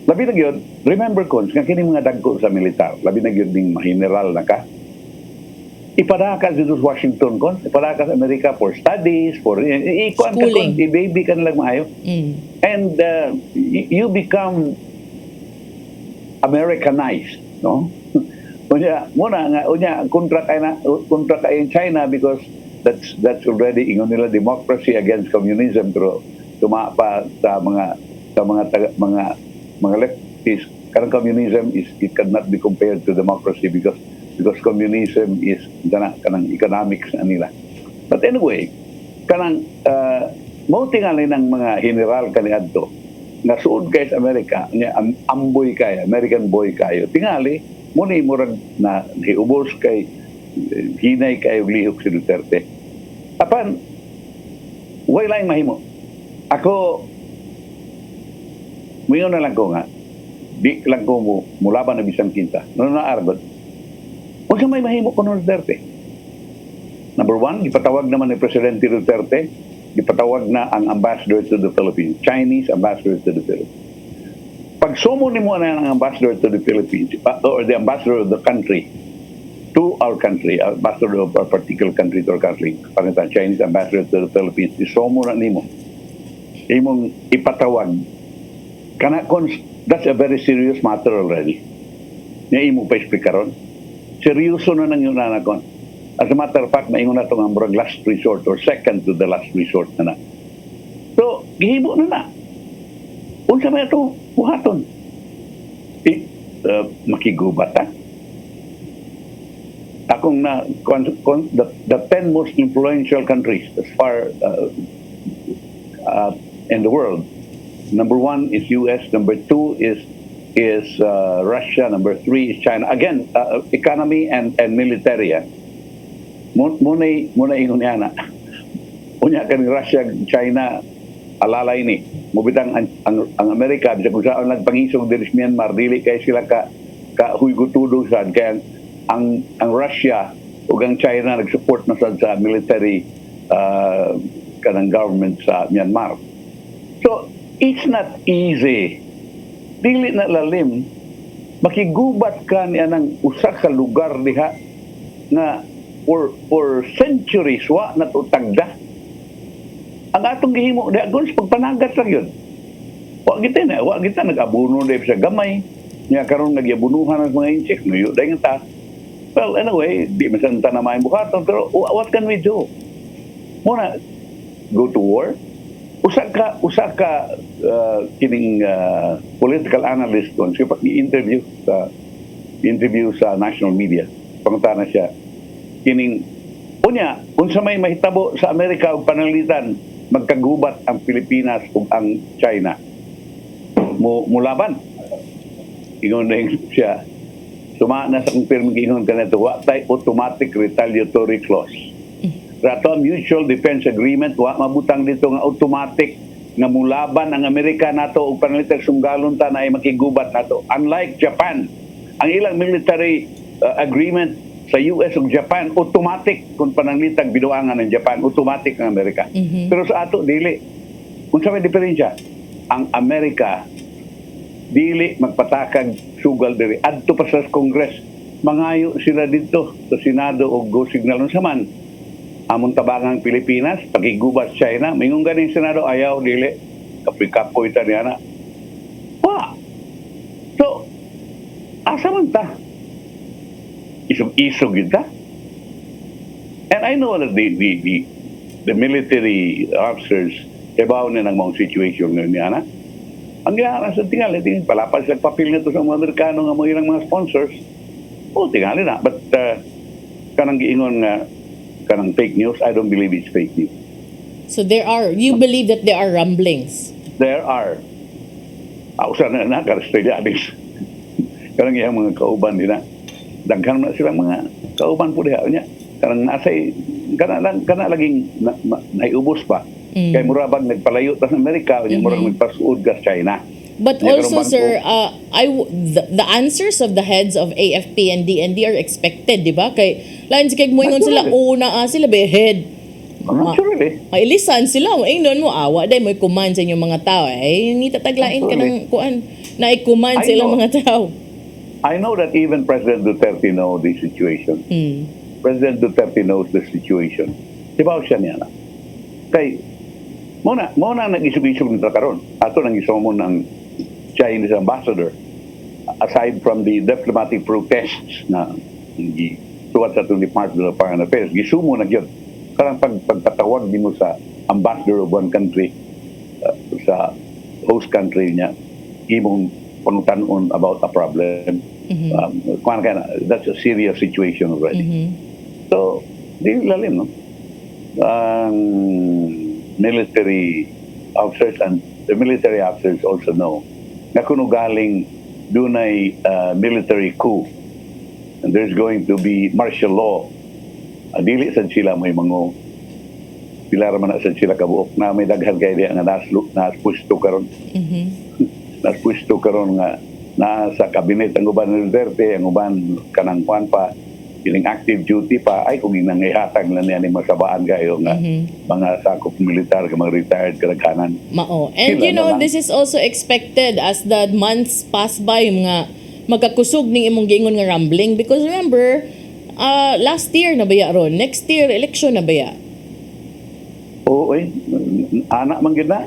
Labi na yun, remember cons, nga kini mga dagko sa militar, labi na yun ding mahineral na ka, ipadaka dito sa Washington cons, ipadaka sa Amerika for studies, for ikuan ka cons, i-baby ka nilang maayo. And you become Americanized, no? Unya kontra kay in China because that's already ingon nila democracy against communism, pero tuma pa sa mga leftists, karang communism it cannot be compared to democracy because communism is kanang economics na nila. But anyway, kanang mo tingali ng mga general kaniadto nga suod kay sa Amerika, amboy kay American boy kayo. Tingali mo ni murag na hiubos kay hinay kayo lihok si Duterte. Apan way lang mahimo. Ako mayon na lang ko nga di lang ko mulaban na bisang kinta. No na arbad. Huwag may mahimo ko ng Duterte. Number one, ipatawag naman ni Presidente Duterte, ipatawag na ang ambassador to the Philippines, Chinese ambassador to the Philippines. Pag sumo ni mo na ang ambassador to the Philippines, or the ambassador of the country to our country, ambassador of a particular country to our country, pagkita Chinese ambassador to the Philippines, isumo na ni mo. Imong ipatawag. That's a very serious matter already. Nga imo pa ispikaron. Seryoso na nang yun na kon. As a matter of fact, maingon na itong ang last resort or second to the last resort na. So, gihimo na. Unsa ba ito? Buhaton. makigubat ha. Akong the 10 most influential countries as far in the world. Number 1 is US, number 2 is Russia, number 3 is China. Again, economy and military. Muna ingon yana. Unya kan Russia, China, alalay ni. Mubitang ang Amerika, bisa kung saan nagpangisog diri sa Myanmar, dili kay sila ka huygutudo sad kaya ang Russia ug ang China nag-support na sad sa military kanang government sa Myanmar. So, it's not easy. Dili na lalim. Makigubat ka niya ng usa ka lugar diha nga for centuries wa natutagda. Ang atong gihimo diha gun sa pagpanagat lang yun. Wa kita nag-abuno diha sa gamay. Nya karon nagyabunuhan ang mga insect nuyo dayon ta. Well, anyway, di masanta na may buhaton pero what can we do? Muna go to war. Usa ka kining political analyst kon siya pag-interview sa national media. Pangutana siya kining unya unsa may mahitabo sa Amerika og panalitan magkagubat ang Pilipinas ug ang China. Mulaban. Ingon na siya. Sumana sa kung pirming ingon kanito, wa tay automatic retaliatory clause. Rato mutual defense agreement, wa mabutang dito nga automatic nga mulaban ang Amerika nato og panalitag sunggalon ta na ay makigubat nato. Unlike Japan, ang ilang military agreement sa US ug Japan automatic kung pananglitag binuangan ng Japan, automatic ang Amerika. Pero sa ato dili. Unsa may diferensya? Ang Amerika dili magpatakag sugal diri adto pa sa Congress. Mangayo sila dito sa Senado og go signal sa man. Among tabangang Pilipinas, pagigubat China, mingon ganing Senado ayaw dili kapikapoy ta niya na. Wa. So, asa man ta? Isog kita. And I know that the military officers ibaw na ng mga situation ngayon niya na. Ang gana sa tingali, palapad sa papel nito sa mga Amerikano nga mga ilang mga sponsors. O, tingali na. But, kanang giingon nga, kanang fake news, I don't believe it's fake news. So you believe that there are rumblings? There are. Usa na naka-Australianis. Kanang iyang mga kauban nila. Daghan na silang mga kauban po diha niya. Kanang nasay, kana laging naiubos pa. Kay murabag nagpalayo ta sa Amerika, murag nagpasuod ka sa China. But also, sir, the answers of the heads of AFP and DND are expected, di ba? Kay lain kay moingon sila una sila be head. Naturally. Ay lisan sila, ingnon mo awa day mo command sa inyong mga tao. Ay ni tataglain ka ng kuan na i-command sa ilang mga tao. I know that even President Duterte knows the situation. President Duterte knows the situation. Diba siya niya na? Kay muna nag-isog-isog nito karon. Ato nang isumon ng Chinese ambassador, aside from the diplomatic protests na tuwad sa itong Department of Foreign Affairs, gisumo na yun. Karang pagpatawag din mo sa ambassador of one country, sa host country niya, imong pangutanon about a problem. That's a serious situation already. So, di lalim, no? Military officers and the military officers also know na kuno galing dunay military coup and there's going to be martial law. Dili sad sila may mga pilar man sad sila kabuok na may daghan kay diha nga naspusto karon. Naspusto karon nga nasa kabinet ang uban ni Duterte, ang uban kanang kuan pa kining active duty pa ay kung nangihatag na niya ni masabaan kayo nga mga sakop militar ka mga retired kadaghanan. Mao. And this is also expected as the months pass by nga magkakusog ning imong giingon nga rambling because remember last year na baya ron, next year election na baya. Oo, anak man gid na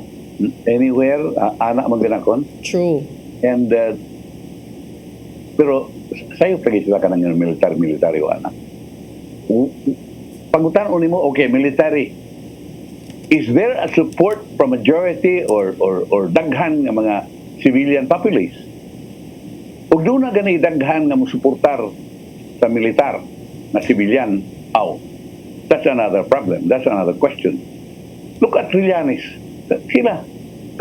anywhere anak man gid kon. True. And pero sayo pagi sila ka ng military o anak. Pagutan nimo, okay, military. Is there a support from majority or daghan ng mga civilian populace? O Kung doon na ganay daghan nga musuportar sa militar na sibilyan, that's another problem. That's another question. Look at Trillanes. Sila,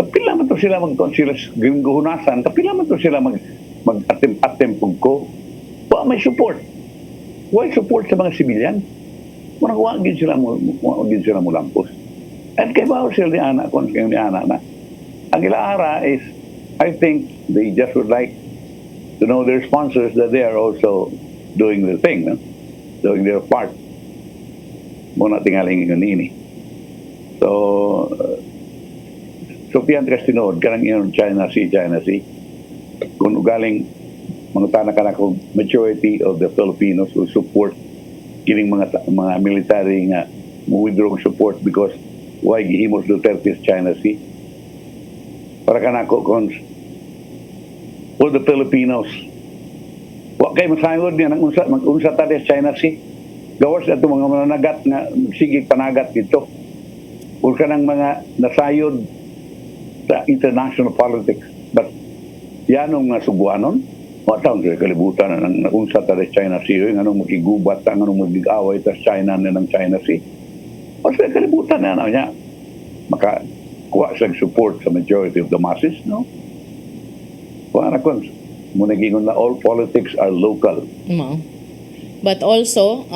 kapila man to sila sila gawin kapila man to sila mag-attempt ko. May support. Why support sa mga sibilyan? Wag sila mo lampos. At kay bawo sila ni anak ko, ni anak na. Ang ilaara is, I think they just would like to know their sponsors that they are also doing their thing, no? Doing their part. Muna tingaling yun ini. So, Sofian Castinood, kanang yun China Sea. Kung ugaling mga tanak-anak ko, majority of the Filipinos will support kining mga military nga withdraw support because why gihimos Duterte's China Sea. Para kanako kung all the Filipinos wa kay masayod niya ng unsa ta des China Sea. Gawas ato mga mananagat nga sige panagat dito. Ug kanang mga nasayod sa international politics. But yanong nga subuanon, matang sa kalibutan na ng unsa ta des China Sea, yung anong makigubat, ang anong mag-away ta China na ng China Sea. O sa kalibutan na niya, makakuha sa support sa majority of the masses, no? Kung ano kung, muna gingon na all politics are local. But also,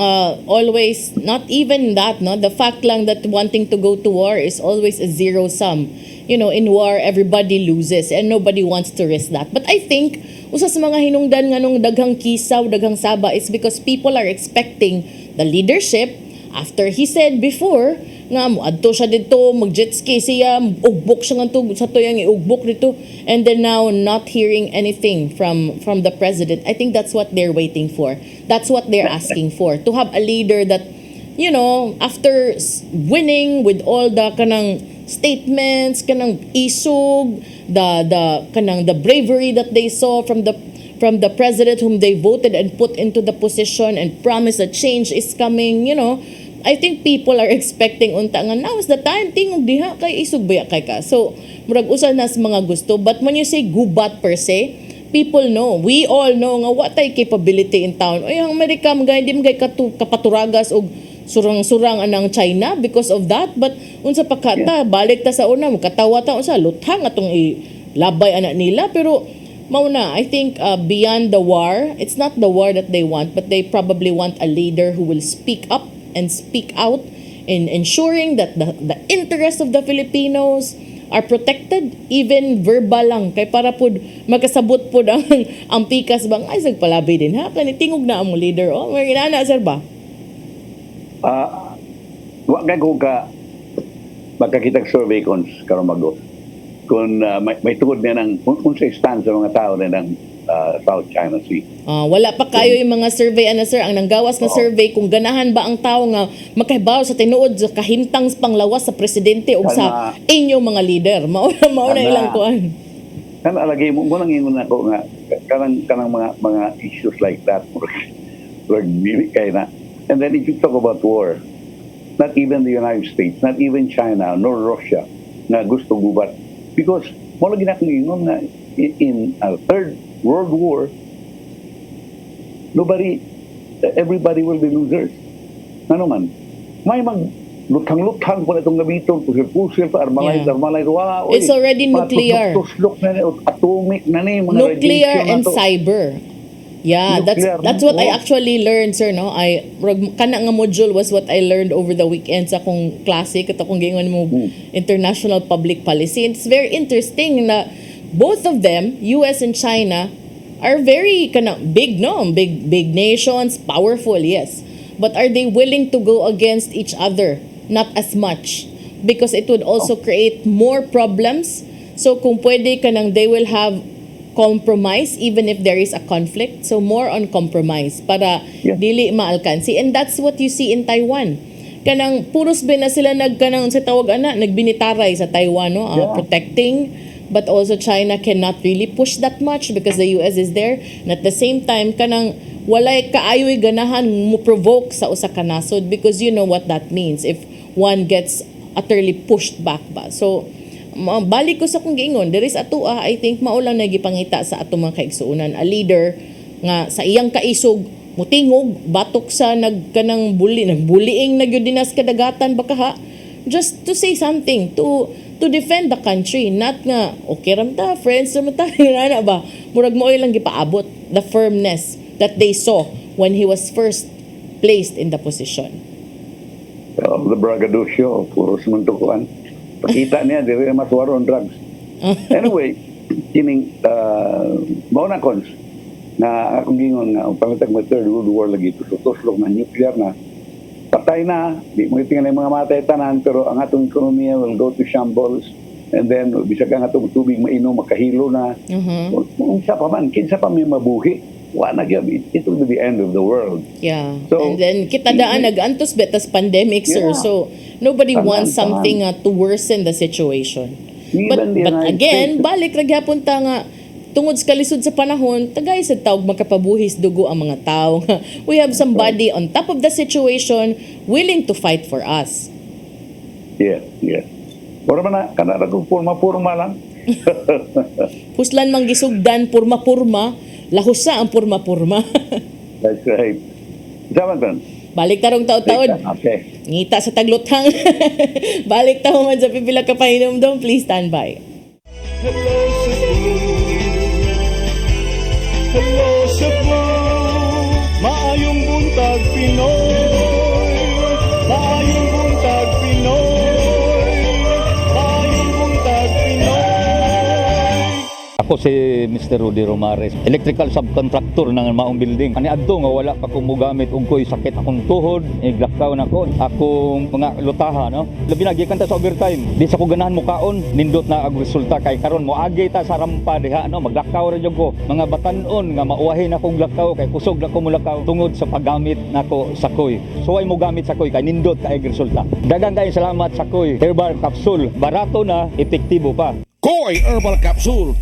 always, not even that, no? The fact lang that wanting to go to war is always a zero sum. You know, in war, everybody loses and nobody wants to risk that. But I think, usa sa mga hinungdan nga nung daghang kisaw, daghang saba is because people are expecting the leadership, after he said before, nga adto siya dito, mag-jet ski siya, ugbok siya nga sa tuyang iugbok dito, and then now not hearing anything from the president. I think that's what they're waiting for. That's what they're asking for. To have a leader that, you know, after winning with all the kanang statements, kanang isog, the bravery that they saw from the president whom they voted and put into the position and promised that change is coming, you know, I think people are expecting unta nga now's the time tingog diha kay isog baya kay ka. So murag usa na sa mga gusto, but when you say gubat per se, people know, we all know nga what ay capability in town. Ay ang Amerika magay di magay kapaturagas og surang-surang anang China because of that, but unsa pa kata balik ta sa una makatawa ta unsa luthang atong ilabay anak nila, pero mauna, I think beyond the war, it's not the war that they want, but they probably want a leader who will speak up and speak out in ensuring that the interests of the Filipinos are protected, even verbal lang, kay para pud magkasabot pud ang pikas bang ay sagpalabi din ha kani tingog na ang leader may inana sir ba? Wa ko ka magkakitag survey karon mago. Kung may tungod niya ng kung sa stand sa mga tao na ng South China Sea. Wala pa kayo yung mga survey sir, ang nanggawas na survey kung ganahan ba ang tao nga makahibaw sa tinuod sa kahimtang panglawas sa presidente o sa inyong mga leader. Mauna ilang kuan. Kan alagay mo nang ingon ako nga kanang mga issues like that. Really kay na. And then if you talk about war, not even the United States, not even China nor Russia na gusto gubat. Because wala ginakong ingon nga in a third World War, everybody will be losers. Ano man, may luthang-luthang po na itong nabitong, pusil-pusil, armalay, wala. It's already nuclear. Tuslok na atomic na ni, mga nuclear and to. cyber. Yeah, that's what I actually learned, sir, no? Kana nga module was what I learned over the weekend sa akong klase, kat akong gingon mo international public policy. And it's very interesting na both of them, US and China, are very big, no? Big nations, powerful, yes. But are they willing to go against each other? Not as much. Because it would also create more problems. So kung pwede they will have compromise even if there is a conflict. So more on compromise para dili maalkansi. And that's what you see in Taiwan. Kanang puros ba na sila sa tawag nagbinitaray sa Taiwan, no? Protecting. But also China cannot really push that much because the US is there. And at the same time, kanang walay kaayoy ganahan mo provoke sa usa ka nasod because you know what that means if one gets utterly pushed back ba. So balik ko sa kung giingon, there is atua, I think maulang nagipangita sa ato mga kaigsuunan, a leader nga sa iyang kaisog mutingog batok sa nagkanang bullying nagyudinas kadagatan baka ha, just to say something to defend the country, not nga okay ram ta friends ram ta na ba murag mo lang gipaabot the firmness that they saw when he was first placed in the position. The braggadocio, puro sumuntukuan. Pakita niya, di rin maswaro on drugs. Anyway, kining, mauna cons, na akong gingon nga, pangitag mo third world war lagi, tuslok na nuclear na, patay na, di mo itingan yung mga matay tanan, pero ang atong ekonomiya will go to shambles, and then, bisag ang atong tubig mainom, makahilo na, kinsa pa man, kinsa pa may mabuhi, wala gyud, it will be the end of the world. Yeah. So, and then kita daan nag-antos betas pandemic, sir. Yeah. So nobody wants Tanan. something to worsen the situation. Even the But United again, States- balik ra gyapon ta nga tungod sa kalisod sa panahon, tagay sa tawag makapabuhis dugo ang mga tao. We have somebody on top of the situation willing to fight for us. yes. Wala man na, kanara kong purma lang. Puslan mang gisugdan purma-purma, lahusa ang purma-purma. That's right. Sama tan. Balik tarong taod-taod. Okay. Ngita sa taglutang. Balik ta man sa pipila ka pahinomdom, please stand by. Hello Cebu, maayong buntag Pinoy, maayong buntag Pinoy, maayong buntag Pinoy. Ako si Mr. Rudy Romares, electrical subcontractor ng maong building. Ani adto nga wala pa ko mogamit og ko'y sakit akong tuhod, iglakaw na ko. Akong mga lutaha, no? Labi na gikan ta sa overtime. Di sa ko ganahan mo kaon, nindot na ang resulta kay karon mo agay ta sa rampa diha, no? Maglakaw ra jud ko. Mga batan-on nga mauwahin akong lakaw kay kusog na ko mulakaw tungod sa paggamit nako sa koy. So ay mo gamit sa koy kay nindot kay resulta. Daghang kay salamat sa koy herbal capsule. Barato na, epektibo pa. Koy Herbal Capsule.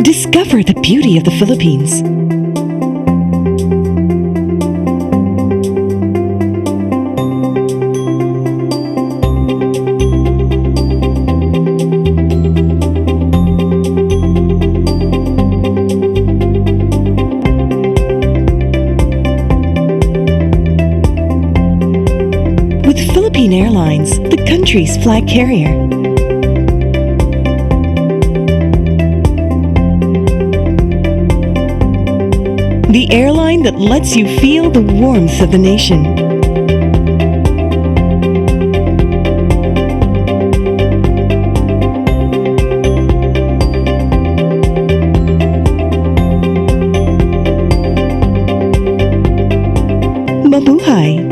Discover the beauty of the Philippines. With Philippine Airlines, the country's flag carrier. The airline that lets you feel the warmth of the nation. Mabuhay!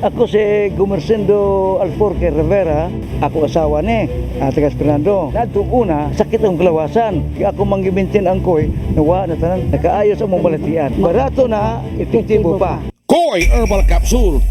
Ako si Gumersindo Alforque Rivera, ako asawa ni Tagas Fernando. Nadto una, sakit ang kalawasan. Kaya ako manggibintin ang koy, nawa na tanan, nakaayos ang mong balatian. Barato na, epektibo pa. Koy Herbal Capsule.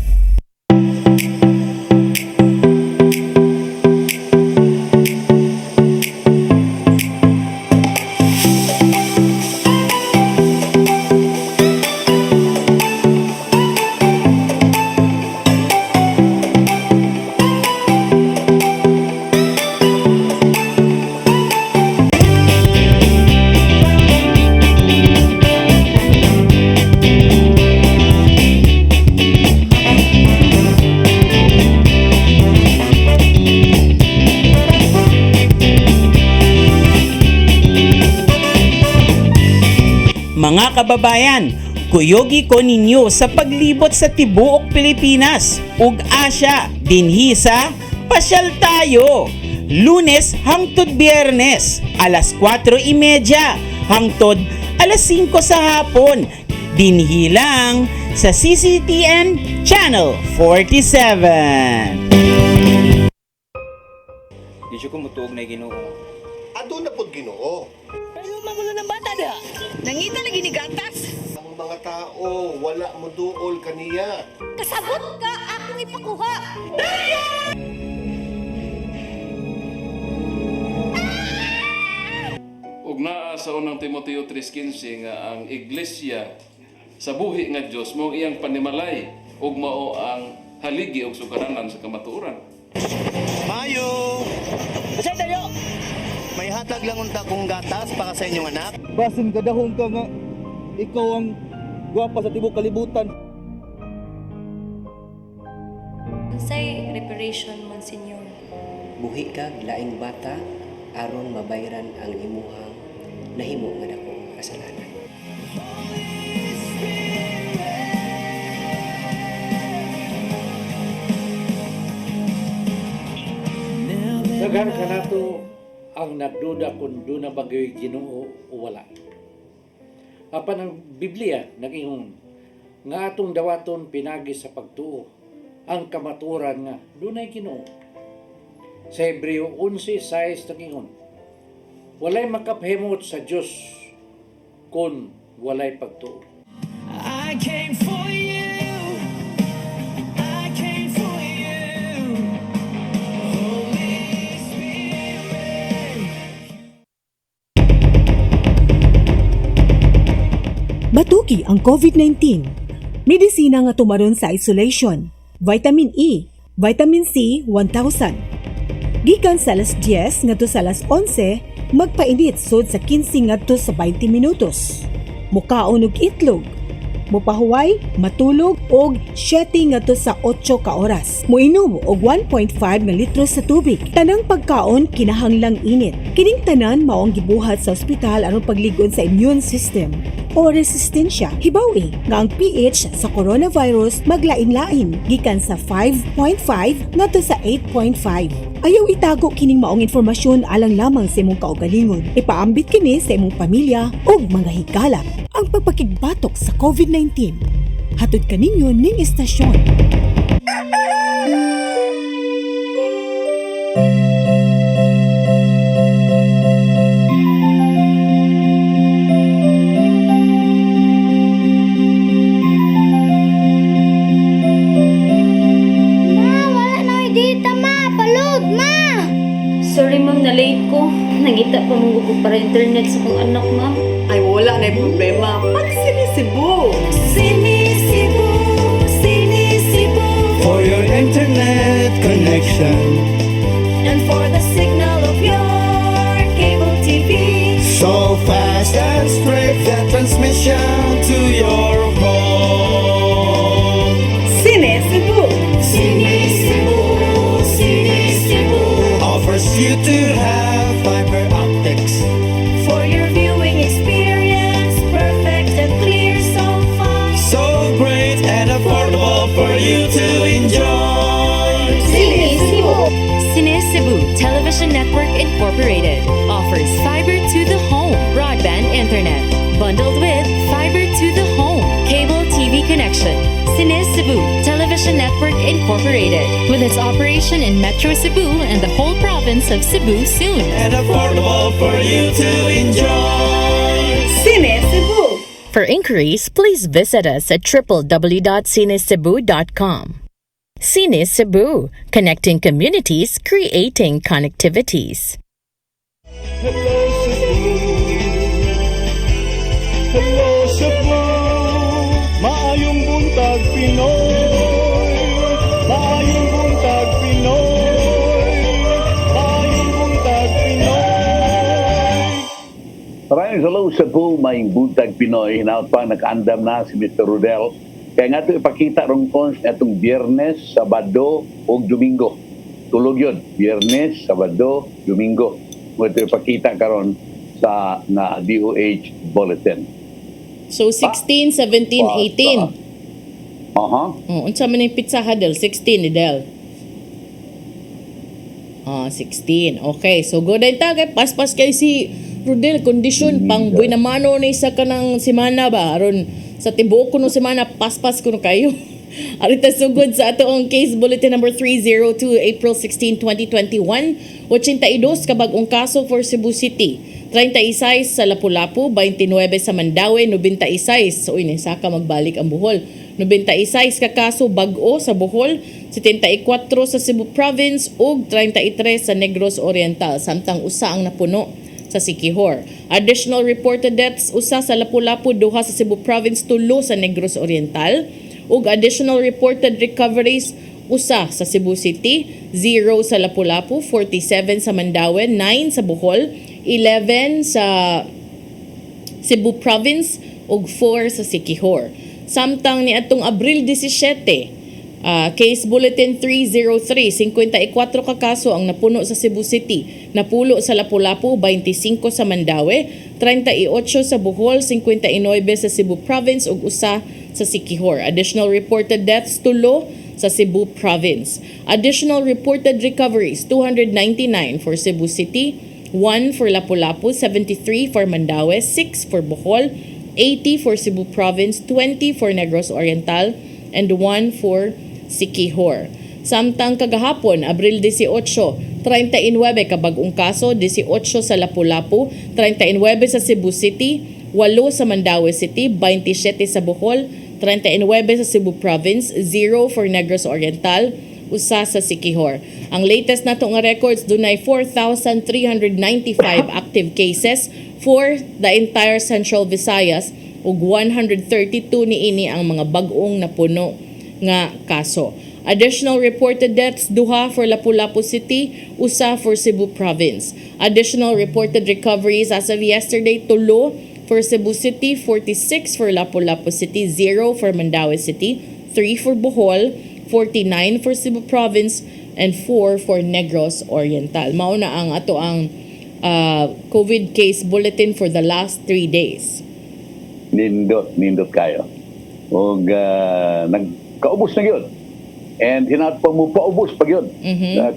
Mga kababayan, kuyogi ko ninyo sa paglibot sa tibuok Pilipinas ug Asya dinhi sa Pasyal Tayo. Lunes hangtod Biyernes, alas 4:30 hangtod alas 5 sa hapon. Dinhi lang sa CCTN Channel 47. Di siya ko mutuog na Ginoo. Ado na pod Ginoo. Pero magulo ng bata da. Nangita lagi ni gatas. Ang mga tao wala mo duol kaniya. Kasabot ka akong ipakuha. Ug naa sa unang Timoteo 3:15 nga ang iglesia sa buhi nga Dios mo iyang panimalay ug mao ang haligi ug sukaranan sa kamatuoran. Mayo! Kasi tayo! May hatag lang unta kong gatas para sa inyong anak. Basin kadahon ka nga ikaw ang gwapa sa tibok kalibutan. Unsay reparation, Monsignor? Buhi kag laing bata aron mabayaran ang imuhang nahimo nga dakong kasalanan. Daghan ka nato ang nagduda kung doon na bagay Ginoo o wala. Apan ang Biblia nag-ingon nga atong dawaton pinagi sa pagtuo ang kamaturan nga doon ay Ginoo. Sa Hebreo 11:6 nag-ingon, walay makaphemot sa Dios kung walay pagtuo. I came for you. I came for you. Holy Spirit. Batuki ang COVID-19. Medisina nga tumaron sa isolation. Vitamin E, Vitamin C 1000. Gikan sa alas 10 ngadto sa alas 11, magpainit sud sa 15 ngadto sa 20 minutos. Mukaon og itlog. Mupahuway, matulog og 7 ngadto sa 8 ka oras. Muinom og 1.5 nga litro sa tubig. Tanang pagkaon kinahanglang init. Kining tanan mao ang gibuhat sa ospital aron pagligon sa immune system o resistensya. Hibaw nga ang pH sa coronavirus maglain-lain gikan sa 5.5 ngadto sa 8.5. Ayaw itago kining maong informasyon alang lamang sa imong kaugalingon. Ipaambit kini sa imong pamilya ug mga higala. Ang pagpakigbatok sa COVID-19. Hatod kaninyo ning istasyon. Sorry ma'am, na-late ko. Nangita pa mong ko para internet sa kong anak ma'am. Ay wala na problema. Pag sinisibo. Sinisibo, sinisibo. For your internet connection. And for the signal of your cable TV. So fast and straight that transmission to your home. Sinisibo. Sinisibo, sinisibo. Offers you to have fiber optics. For your viewing experience, perfect and clear so far. So great and affordable for you to enjoy. Cine Cebu Television Network Incorporated offers fiber to the home broadband internet bundled with fiber to the home cable TV connection. Cine Cebu Television Network Incorporated with its operation in Metro Cebu and the whole province of Cebu soon. And affordable for you to enjoy. Cine Cebu. For inquiries, please visit us at www.cinecebu.com. Cine Cebu, connecting communities, creating connectivities. Hello Cebu. Hello Cebu. Maayong buntag Pinoy. Maayong buntag Pinoy. Maayong buntag Pinoy. Maraming salamat sa po, may buntag Pinoy. Hinaot pa, nakaandam na si Mr. Rodel. Kaya nga ito ipakita rong cons na itong Biyernes, Sabado o Domingo. Tulog yun. Biyernes, Sabado, Domingo. Mo ito ipakita karon sa na DOH Bulletin. So 16, 17, 18. Unsa man yung pizza ha Del? 16 ni Del. 16. Okay, so go dahil tagay. Paspas kay si Rodel. Kondisyon pang buhay na mano na isa ka ng semana ba? Aron sa tibuok ko nung semana, paspas ko na kayo. Arita sugod sa ato ang case bulletin number 302, April 16, 2021. 82 kabag-ong kaso for Cebu City. 36 sa Lapu-Lapu, 29 sa Mandaue, 96. So, inisaka magbalik ang Bohol. 96 ka kaso bag-o sa Bohol, 74 sa Cebu Province, ug 33 sa Negros Oriental. Samtang usa ang napuno sa Siquijor. Additional reported deaths usa sa Lapu-Lapu, duha sa Cebu Province, tulo sa Negros Oriental, ug additional reported recoveries usa sa Cebu City, 0 sa Lapu-Lapu, 47 sa Mandaue, 9 sa Bohol, 11 sa Cebu Province ug 4 sa Siquijor. Samtang ni atong Abril 17, Case Bulletin 303, 54 ka kaso ang napuno sa Cebu City, napulo sa Lapu-Lapu, 25 sa Mandaue, 38 sa Bohol, 59 sa Cebu Province ug usa sa Siquijor. Additional reported deaths, tulo sa Cebu Province. Additional reported recoveries, 299 for Cebu City, 1 for Lapu-Lapu, 73 for Mandaue, 6 for Bohol, 80 for Cebu Province, 20 for Negros Oriental, and 1 for Siquijor. Samtang kagahapon, Abril 18, 39 ka bag-ong kaso, 18 sa Lapu-Lapu, 39 sa Cebu City, 8 sa Mandaue City, 27 sa Bohol, 39 sa Cebu Province, 0 for Negros Oriental, usa sa Siquijor. Ang latest nato nga records, dunay 4,395 active cases for the entire Central Visayas ug 132 niini ang mga bag-ong napuno nga kaso. Additional reported deaths, duha for Lapu-Lapu City, usa for Cebu Province. Additional reported recoveries as of yesterday, tulo for Cebu City, 46 for Lapu-Lapu City, 0 for Mandaue City, 3 for Bohol, 49 for Cebu Province, and 4 for Negros Oriental. Mao na ang ato ang COVID case bulletin for the last 3 days. Nindot kayo. Og nagkaubos na yun. And hinat pa mo paubos pa yun.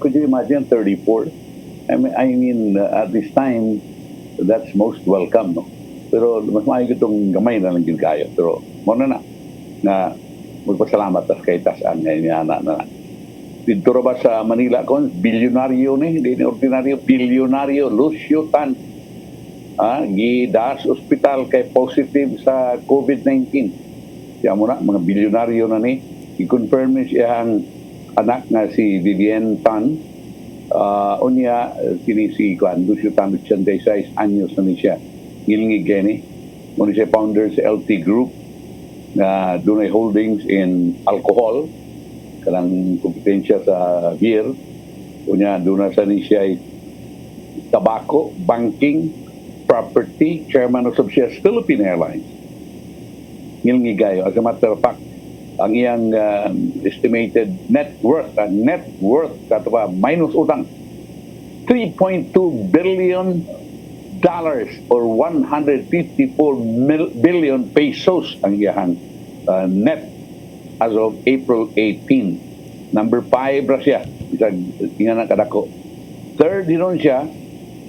Could you imagine 34? I mean, at this time, that's most welcome, no? Pero mas maayo itong gamay na lang yun kayo. Pero muna na magpasalamat at kay tasaan ngayon na. Dito ba sa Manila kon bilyonaryo ni, hindi ordinaryo, bilyonaryo Lucio Tan. Gidas ospital kay positive sa COVID-19. Siya muna, mga bilyonaryo na ni. I-confirm ni siya ang anak na si Vivienne Tan. Unya, si Lucio Tan, 86 anyos na ni siya. Ngilingig kaya ni. Muna siya founder sa LT Group na dunay holdings in alcohol, kanang kompetensya sa beer. Unya, doon sa ni siya tobacco, banking, property, chairman of Subsidiaries Philippine Airlines. Ngilingig kayo. As a matter of fact, ang iyang estimated net worth kataba minus utang, $3.2 billion or 154 billion pesos ang iyang net as of April 18. Number 5 ra siya. Tingnan na kadako. Third din siya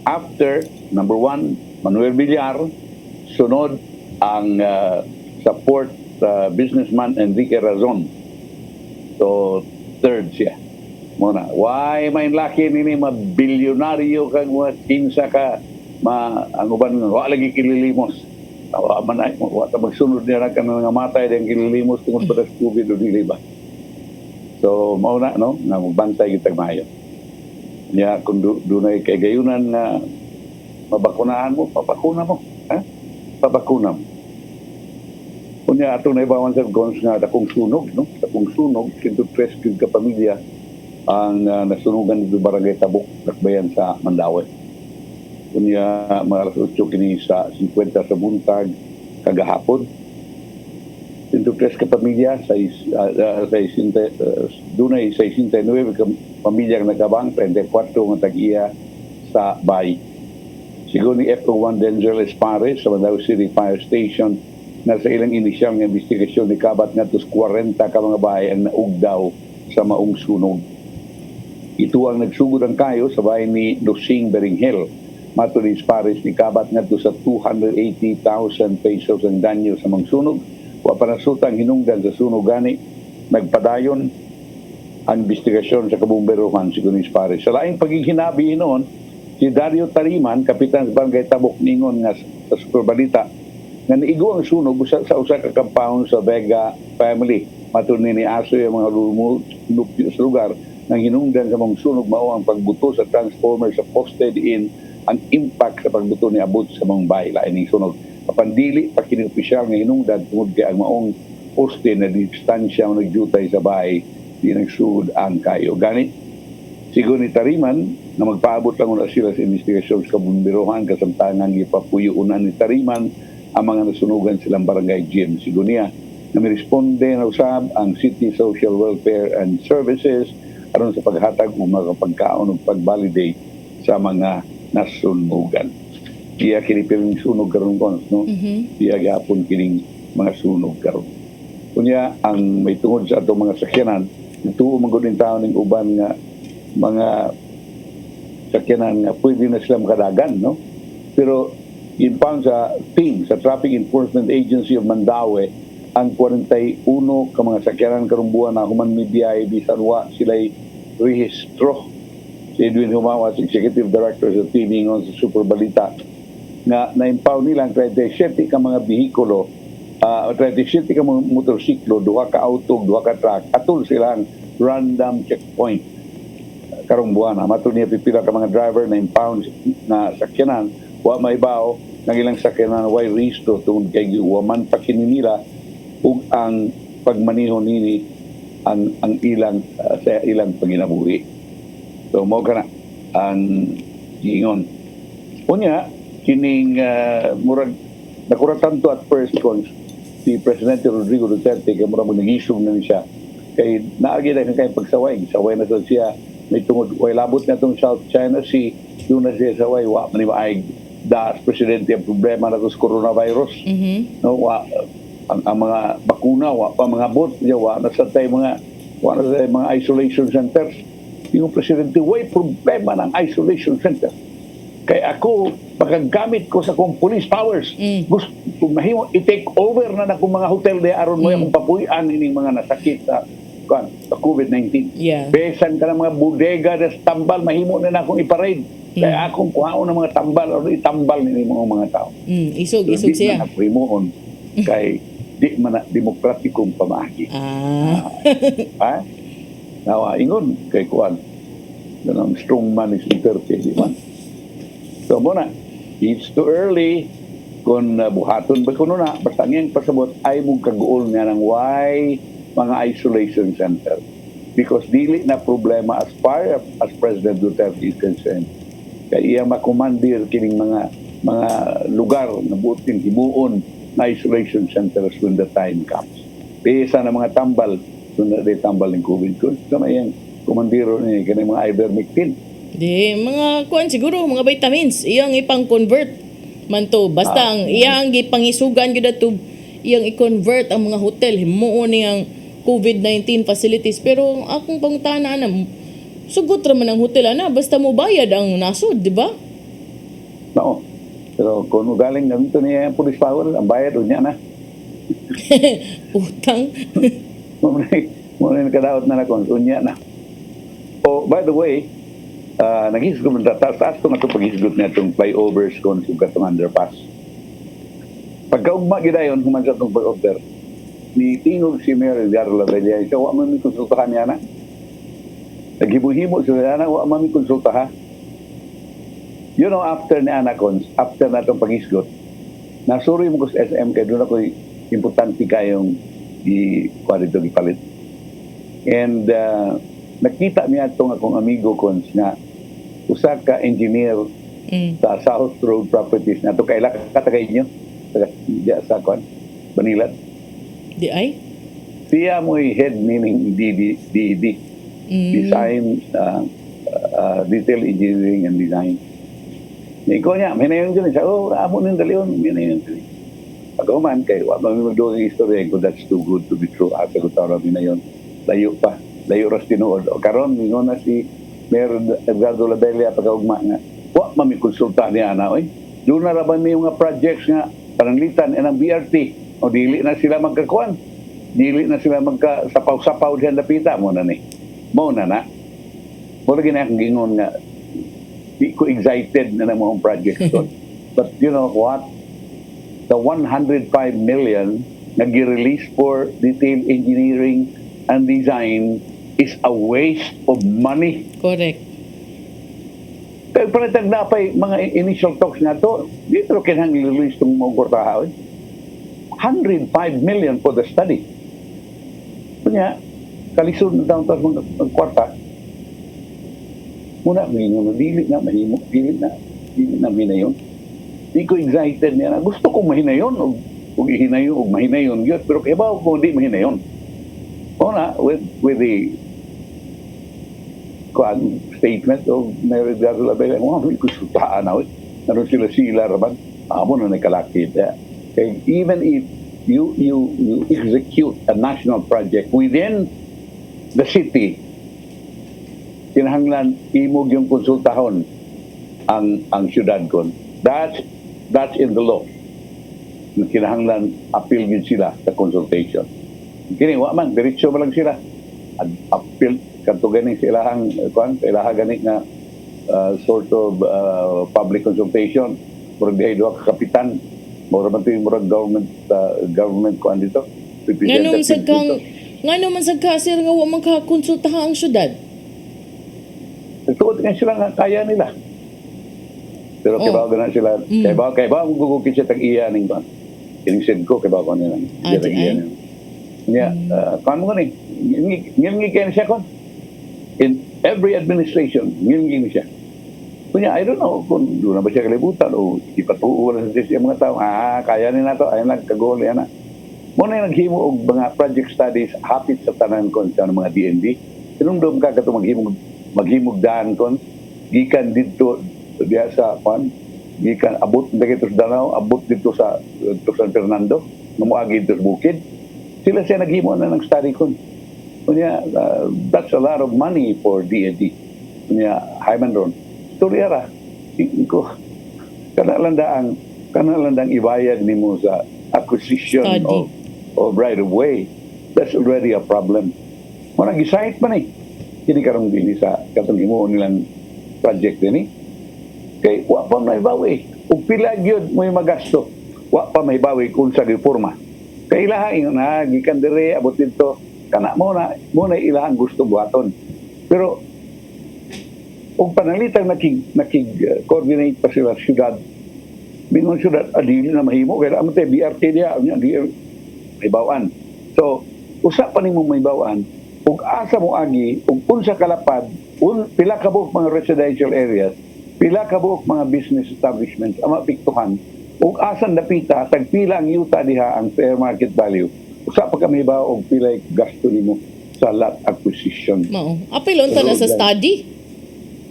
after number 1 Manuel Villar, sunod ang support businessman Enrique Razon. So third siya. Muna, why may laki nini mabilyonaryo kang mga kinsa ka ang uban wa lagi kililimos. Wa man ay wa ta magsunod niya kan nga matay ding kililimos tungod sa COVID o dili ba. So mao na no, nga magbantay kita maayo. Nya kun dunay kay gayunan nga mabakunahan mo, papakuna mo, papakuna mo. Kunya ato na ibawan sa gons nga dakong sunog, no? Dakong sunog, 103 ka pamilya ang nasunugan dito barangay Tabuk, Dakbayan sa Mandaue. Kunya mga alas 8 kini sa 50 sa buntag kagahapon. 103 ka pamilya sa dunay 69 ka pamilya nga nagabang, 34 nga tag-iya sa bay. Siguro ni FO1 Denzeles Pares sa Mandaue City Fire Station na sa ilang inisyal nga investigasyon ni kabat nga tos 40 ka mga bahay ang naugdaw sa maong sunog. Ito ang nagsugod ang kayo sa bahay ni Dosing Beringhel. Matulis Paris ni kabat nga to sa 280,000 pesos ang danyo sa mga sunog. Wa pa nasutang hinungdan sa sunog gani. Nagpadayon ang investigasyon sa kabumberohan si Gunis Paris. Sa laing paghihinabi noon, si Dario Tariman, kapitan sa Barangay Tabuk ningon nga sa Superbalita, nga niigo ang sunog sa usa ka compound sa Vega family. Matun ni Aso yung mga lumupyo sa lugar nang hinungdan sa mga sunog mao ang pagbuto sa transformer sa posted in ang impact sa pagbuto ni abot sa mga bahay lain ning sunog. Apan dili pa kini opisyal nga hinungdan tungod kay ang maong poste na distansya ang nagjutay sa bahay di nagsud ang kayo. Gani siguro ni Tariman na magpaabot lang una sila sa investigasyon sa kabumbirohan kasamtangan gipapuyuunan ni Tariman ang mga nasunugan silang barangay gym. Siguro niya na miresponde na usab ang City Social Welfare and Services aron sa paghatag ng mga pagkaon ug pag-validate sa mga nasunugan. Iya kini piring sunog karon ko, no? Iya gyapon kining mga sunog karon. Kunya ang may tungod sa atong mga sakyanan, tuo man gud taon ning uban nga mga sakyanan nga pwede na sila makadagan, no? Pero inpang sa team sa Traffic Enforcement Agency of Mandaue, ang 41 ka mga sakyanan karong buwan na human mediay bisan wa sila'y rehistro. Si Edwin Humawas, Executive Director sa TV ngon sa Super Balita, nga na-impound nila ang 37 ka mga bihikulo, 37 ka mga motorsiklo, 2 ka auto, 2 ka truck, atul silang random checkpoint karong buwan. Mato niya pipila ka mga driver na impound na sakyanan, wa may bao ng ilang sakyanan way rehistro tungod kay waman pa kini nila ug ang pagmaneho nini ang ilang sa ilang paginabuhi. So mo kana ang giingon. Unya kining murag nakuratan to at first kon si Presidente Rodrigo Duterte kay murag nag-issue na siya kay naagi na kay pagsaway na to siya may tungod way labot na tong South China Sea doon na siya saway wa man maayg das presidente ang problema na sa coronavirus. No wa ang mga bakuna wa pa mga bot wa na sa tay mga isolation centers. Yung presidente way problema ng isolation center. Kay ako, pagkagamit ko sa kong police powers, gusto kung mahimo i-take over na akong mga hotel de aron mo akong papuyan ining mga nasakit sa COVID-19. Yeah. Besan ka ng mga bodega na tambal, mahimo na akong iparade. Kaya akong kuhaon ng mga tambal o itambal ni mga tao. Isog so, siya. Na naprimoon kay di man demokratikong pamagi. Ha? Nawa, ingon kay Kuan. Ganang strong man is Duterte, di ba? So muna, it's too early kung buhaton ba kuno na basta ngayong pasabot ay mong kaguol nga ng why mga isolation center because dili na problema as far as President Duterte is concerned kaya iya makumandir kining mga lugar na buting himuon na isolation centers when the time comes. Pesa na mga tambal kung na tambal ng COVID kung sa mayang kumandiro ni kining mga ivermectin. Di, mga kuan siguro, mga vitamins, iyang ipang-convert man to. Basta ang iyang ipangisugan gyud ato, iyang i-convert ang mga hotel himuon niyang COVID-19 facilities. Pero akong pangutana na sugot ra man ang hotel ana basta mo bayad ang nasod, di ba? No. Pero kung galing ganito niya ang police power, ang bayad unya na. Utang. Muna kadaot na kon unya na. Oh, by the way, nag-isgot na taas ko na ito pag-isgot na itong flyovers kung sugat itong underpass. Pagkaugma gidayon, human sa itong flyover, ni tingog si Mayor Edgardo Lavella, siya, wa man may konsultahan niya na. Naghibo-hibo siya na, wa man may konsultahan. You know, after ni Anacons, after na itong pag-isgot, nasuri mo ko sa SM, kaya doon ako importante kayong i-quality ipalit. And, nakita niya itong akong amigo Cons na usa ka engineer sa South Road Properties na ito kaila katagay niyo sa Kwan, Manila. Di ay? Siya mo'y head meaning DED. Design, Detail Engineering and Design. Ikaw niya, may na yun dyan. Amo nang dalion, may na yun dyan. Pag-uman kayo, wag may magdoon ng history ko, that's too good to be true. Ate ko tawag na yun. Layo pa. Layo ras tinuod. O karon mingon na si Mayor Edgardo Lavella pagkaugma nga wa mami konsulta niya na oy doon na raban may mga projects nga pananglitan ng BRT o dili na sila magkakuan dili na sila magka-sapaw-sapaw diyan lapita mo na na mo lagi na akong gingon nga di ko excited na mga projects doon. But you know what, the 105 million na gi-release for detailed engineering and design is a waste of money. Correct. Pero panitag na pa mga initial talks nga to, dito kinahang release itong mga kwartaha. 105 million for the study. Kanya, kalisod na taong mga kwarta. Muna, dili na, mahimo, dili na minayon. Di ko excited niya na. Gusto kong mahinayon, o ihinayon, o mahinayon, yun. Pero kaya ba kung di mahinayon? Una, with the statement of Mary Garza Labella, hindi ko sutaan na, naroon sila raman, amo na nakalakit. Okay, even if you execute a national project within the city, kinahanglan imog yung konsultahon ang syudad kon. That's in the law. Kinahanglan appeal yun sila sa consultation. Kini wa man diretso man lang sila. Appeal kanto gani sa ilahang ilaha gani nga sort of public consultation for the duha ka kapitan mura man tuy mura government ko andito. Ngano man sagka sir nga wa man konsultahan ang syudad. Tuod nga sila nga kaya nila. Pero kibaw na sila, kaya gugukit siya tag-iya ning ba? Kiningsid ko, kibaw ko nila. Tag-iya nila. Kanya, kano ko ni? Ngilngi kayo siya kon? In every administration, ngilngi siya. Kanya, I don't know kung doon na ba siya kalibutan o ipatuo na sa mga tao. Kaya nila to, ayun lang, kagol, yan na. Muna yung naghimo og mga project studies hapit sa tanan kon sa mga DND. Sinundom ka kato maghimog daan kon, gikan dito diya sa gikan abot dito sa Danau, abot dito sa San Fernando, namuagi dito sa bukid. Sila siya naghimo na ng study kon. Kunya, that's a lot of money for D&D. Kunya, Hyman ron. Storyara, ko, kanalandang ibayad ni mo sa acquisition of right of way. That's already a problem. Marang gisahit man kini karong dini sa katong himuon nilang project din kay wa pa may bawi ug pila gyud mo magasto wa pa may bawi kung sa reforma kay ilaha na gikan dire abot dito kana mo na ilahang gusto buhaton pero ug panalitang nakig-coordinate pa sila syudad mingon syudad adili na mahimo kay amo tay BRT dia di may bawaan so usa pa nimo may bawaan ug asa mo agi ug unsa kalapad pila ka buok mga residential areas pila ka buok mga business establishments ang mapiktuhan ug asan dapita tagpila ang yuta diha ang fair market value usa pa ka may ba og pila gasto nimo sa lot acquisition mao apil unta na sa study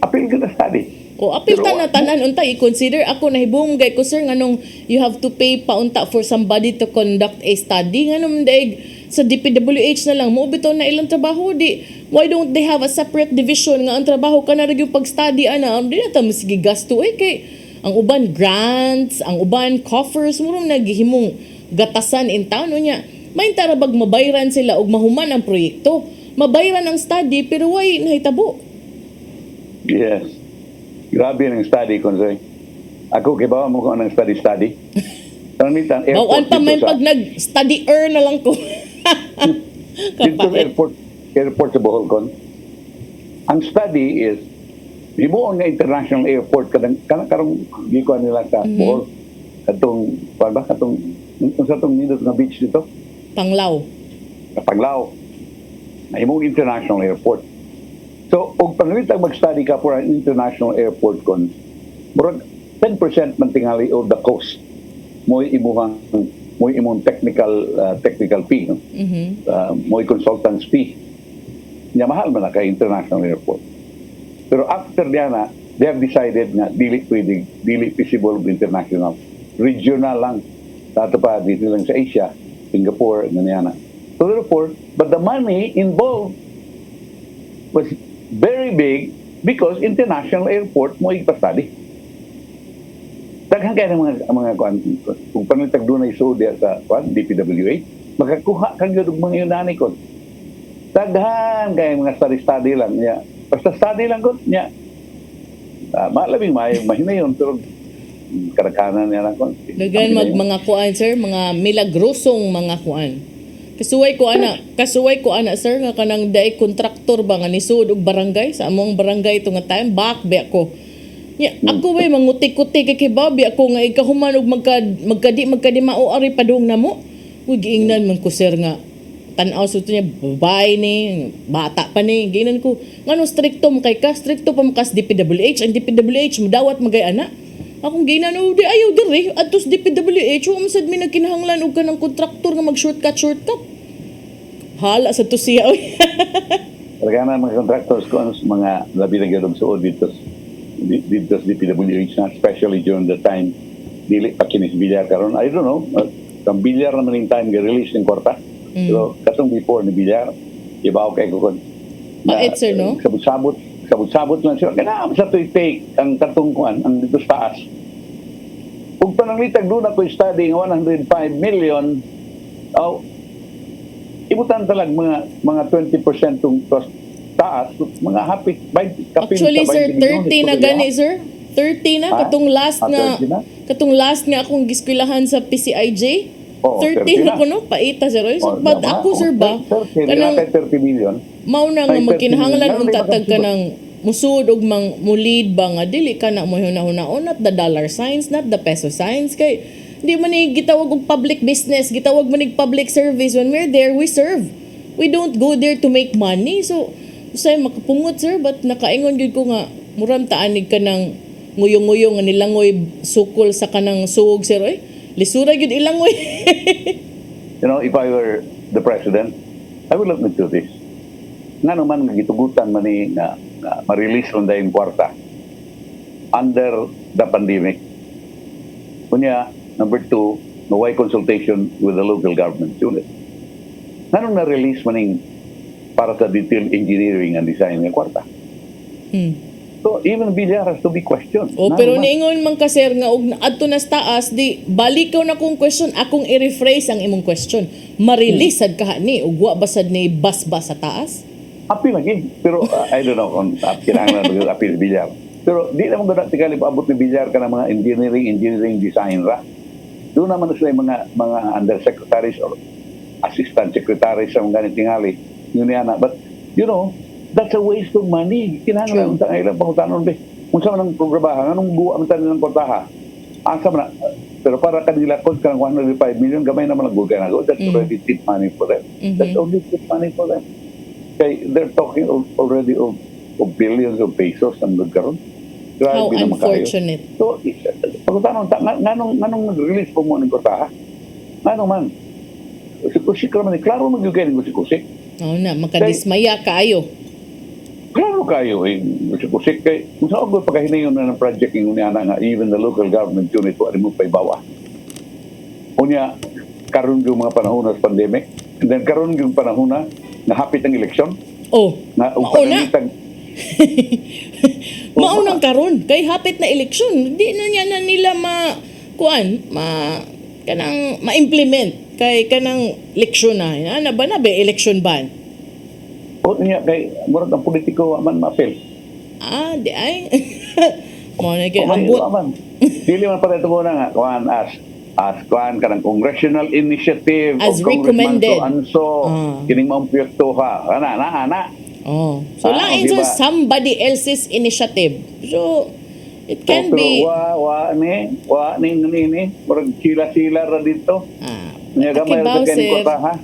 apil ka na study apil tanan unta i-consider ako nahibunggay ko sir nganong you have to pay pa unta for somebody to conduct a study nganong daig sa DPWH na lang mo bitaw na ilang trabaho di why don't they have a separate division nga ang trabaho ka na yung pag-study ana di na ta sige gasto kay ang uban grants ang uban coffers murong naghihimong gatasan in town unya may tarabag mabayran sila og mahuman ang proyekto mabayran ang study pero why nahitabo yes grabe ang study konsay ako kay ba mo ko ang study Tanitan airport pa may pag nag-study na lang ko dito airport sa Bohol ang study is himuon nga international airport karong gikuan nila sa Bohol katong sa tong nindot nga beach dito Panglao na himuon international airport so og panalitag mag-study ka for an international airport murag 10% man tingali of the cost mo imong technical fee no mo consultants fee nya mahal man kay international airport pero after diana they have decided na dili feasible international regional lang tato pa dito lang sa Asia Singapore ganyan so therefore but the money involved was very big because international airport mo ipastadi daghan kay mga kuan kung panitag dunay sudya sa kuan DPWH makakuha kang gyud mga yunani ko daghan kay mga study lang niya basta study lang ko niya malabing mahinayon pero karakanan niya lang ko daghan mga kuan sir mga milagrosong mga kuan kasuway ko ana sir nga kanang daay kontraktor ba nga nisud og barangay sa among barangay to nga time back ko Ako ba manguti-kuti kay Bobby ako nga ikahuman og magkadi mao ari padung namo. Uy giingnan man ko sir nga tan-aw sa niya babae ni bata pa ni giingnan ko ngano stricto mo kay ka stricto pa mo kas DPWH ang DPWH mudawat magay-ana. Akong giingnan di ayaw diri adtos DPWH wa sad mi nagkinahanglan og kanang kontraktor nga mag-shortcut. Hala sa to siya oy. Talaga mga contractors ko mga labi na gyud sa auditors dito sa DPWH na especially during the time dili pa kinis bilyar karon I don't know ang bilyar naman yung time ga-release ng kwarta pero katong before ni bilyar ibaw kay ko kon sir no sabot lang siya kana sa to take ang katong kuan ang dito sa taas kung pananglitag doon ako study ng 105 million ibutan talag mga 20% tong cost taas mga hapit actually sir 30 na gani sir 30 na katong last nga akong giskwilahan sa PCIJ 30 na ko no paita sir so but ako sir ba kanang 30 million mao na nga magkinahanglan unta tag kanang musud og mulid ba nga dili ka na mo hunahuna not the dollar signs not the peso signs kay di man ni gitawag og public business gitawag man ig public service when we're there we serve we don't go there to make money so usay makapungot sir but nakaingon gyud ko nga muram taanig ka ng nguyong-nguyong nga nilangoy sukol sa kanang suog sir oy lisura gyud ilangoy. You know if I were the president I would look into this nga naman nga gitugutan man ni nga ma-release on the kwarta under the pandemic kunya number 2 no way consultation with the local government unit nanong na-release man ning para sa detailed engineering and design ng kwarta. So, even bilyar has to be questioned. Pero niingon man ka, sir, nga og adto na sa taas, di, balikaw na kong question, akong i-rephrase ang imong question. Marilis sad ka ni, ug wa basad ni bas-bas sa taas? Api lagi. Pero, I don't know kung kinahanglan ng api bilyar. Pero, di naman ganda tikali paabot ni bilyar ka ng mga engineering design ra. Doon naman sila mga undersecretaries or assistant secretaries sa mga ganit tingali. Yun yana. But, you know, that's a waste of money. Kinahanglan ang ilang pangutanon be. Kung saan ng programahan, anong buwa ang tanin ng kwartaha? Asa man na. Pero para kanila kung ka ng 105 million, gamay naman ang gugay na go. That's already cheap money for them. That's only cheap money for them. Okay, they're talking already of billions of pesos ang nagkaroon. How unfortunate. So, pangutanon, nganong nag-release po mo ng kwartaha? Nganong man? Kusik naman, klaro mag-gugay ng kusik. Oo na, makadismaya kaayo. Klaro kayo kusik kay kung saan ko pagkahinayon na ng project yung nga even the local government unit wa mo pa ibawa. Unya karon yung mga panahon sa pandemic and then karon yung panahon na hapit ang eleksyon. Na upanalitag maunang karon kay hapit na eleksyon di na niya na nila ma-implement kay kanang leksyon na ana ba na be election ban o niya kay murag ang politiko man ma-fail di ay mo na kay ambot dili man pala tungo na nga kuan as kuan kanang congressional initiative as recommended kining maong proyekto ana so lang it's diba? Somebody else's initiative so it can be wa ni murag sila ra dito niya gamay ra kay ko ha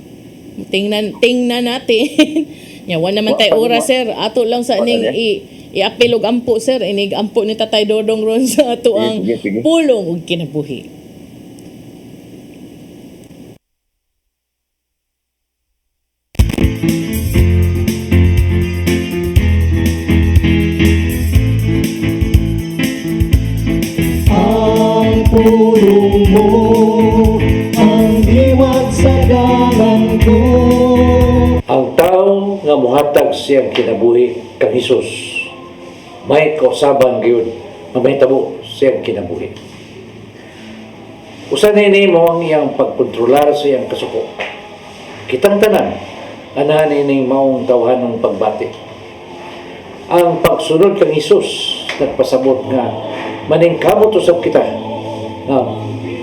tingnan natin yawan naman tay oras sir ato lang sa ning i-apilog ampo sir inig ampo ni Tatay Dodong ron sa ato ang pulong ug kinabuhi. Pulong mo ang liwat sa dalan ko. Ang tao nga muhatag siyang kinabuhi kang Hesus may kausaban gyud mamahitabo siyang kinabuhi. Usa ni mo ang iyang pagkontrolar sa iyang kasuko. Kitang tanan anahan ning maong tawhanong pagbati. Ang pagsunod kang Hesus nagpasabot nga maningkamot usab kita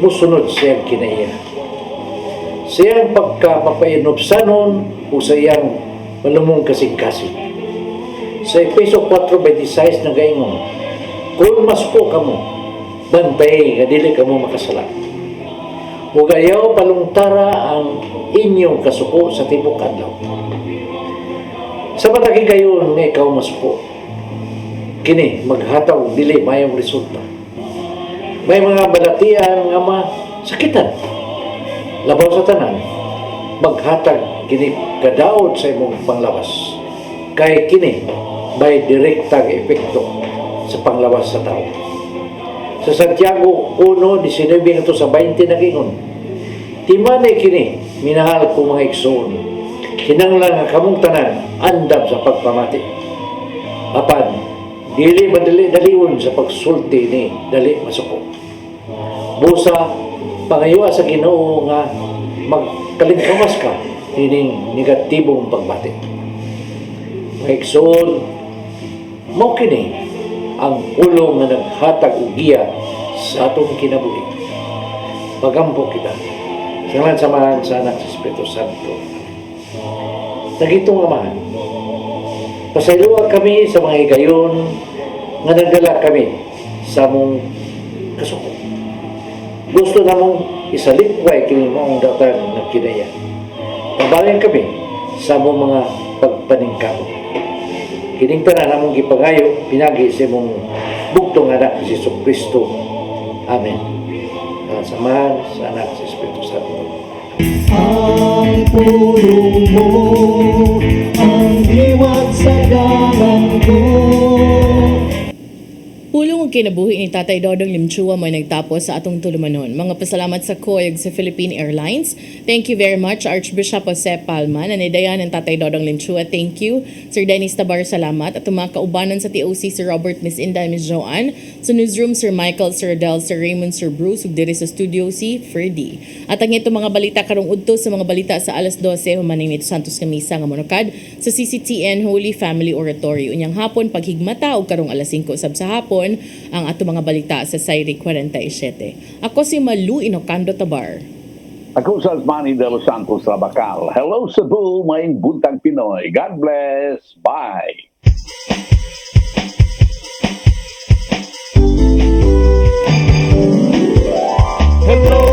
musunod siyang kinaiya. Siyang pagkapapainobsanon o siyang malumong kasing-kasing. Sa Efeso 4:26 na gaingon, Kung masuko kamo, bantay nga dili kamo makasala. Ug ayaw palungtara ang inyong kasuko sa tibok adlaw. Sa matagi gayon nga ikaw masuko, kini maghataw dili mayong resulta. May mga balatian nga masakitan. Labaw sa tanan, maghatag kini kadaot sa imong panglawas. Kay kini may direktang epekto sa panglawas sa tao. Sa Santiago 1:19 ito sa 20 nagingon, timanay kini, minahal ko mga igsoon, kinanglan nga kamong tanan andam sa pagpamati. Apan, dili madali-dalion sa pagsulti ni dali masuko. Busa, pangayuwa sa Ginoo nga magkalingkamas ka ining negatibong pagbati. Maigsoon, mo kini ang ulong nga naghatag og giya sa atong kinabuhi. Pagampo kita sa ngalan samahan sa Anak sa Espiritu Santo. Nagitong Amahan, pasayloa kami sa mga higayon nga nagdala kami sa among kasuko. Gusto namong isalikway kini moong datang na kinaya. Pabayan kami sa among mga pagpaningkamo. Kining tanan namong gipangayo pinagi sa imong bugtong anak si Jesucristo. Amen. Samahan sa Anak sa Espiritu Santo. Ang pulong mo, ang liwat sa dalan ko. Pulong og kinabuhi ni Tatay Dodong Limchua mo nagtapos sa atong tulumanon. Mga pasalamat sa COIG sa Philippine Airlines. Thank you very much Archbishop Jose Palma, nanidayan ng Tatay Dodong Limchua. Thank you. Sir Dennis Tabar, salamat. At mga kaubanan sa TOC, Sir Robert, Miss Inda, Miss Joanne. Sa newsroom, Sir Michael, Sir Del, Sir Raymond, Sir Bruce, ug diri sa studio si Ferdy. At ang ito mga balita karong udto sa mga balita sa alas 12 humaning nito Santos Camisa nga monokad sa CCTN Holy Family Oratory. Unyang hapon paghigmata og karong alas 5 usab sa hapon ang ato mga balita sa Sayri 47. Ako si Malu Inocando Tabar. Ako sa Manny de los Santos Rabacal. Hello Cebu, maing buntag Pinoy. God bless. Bye. Hello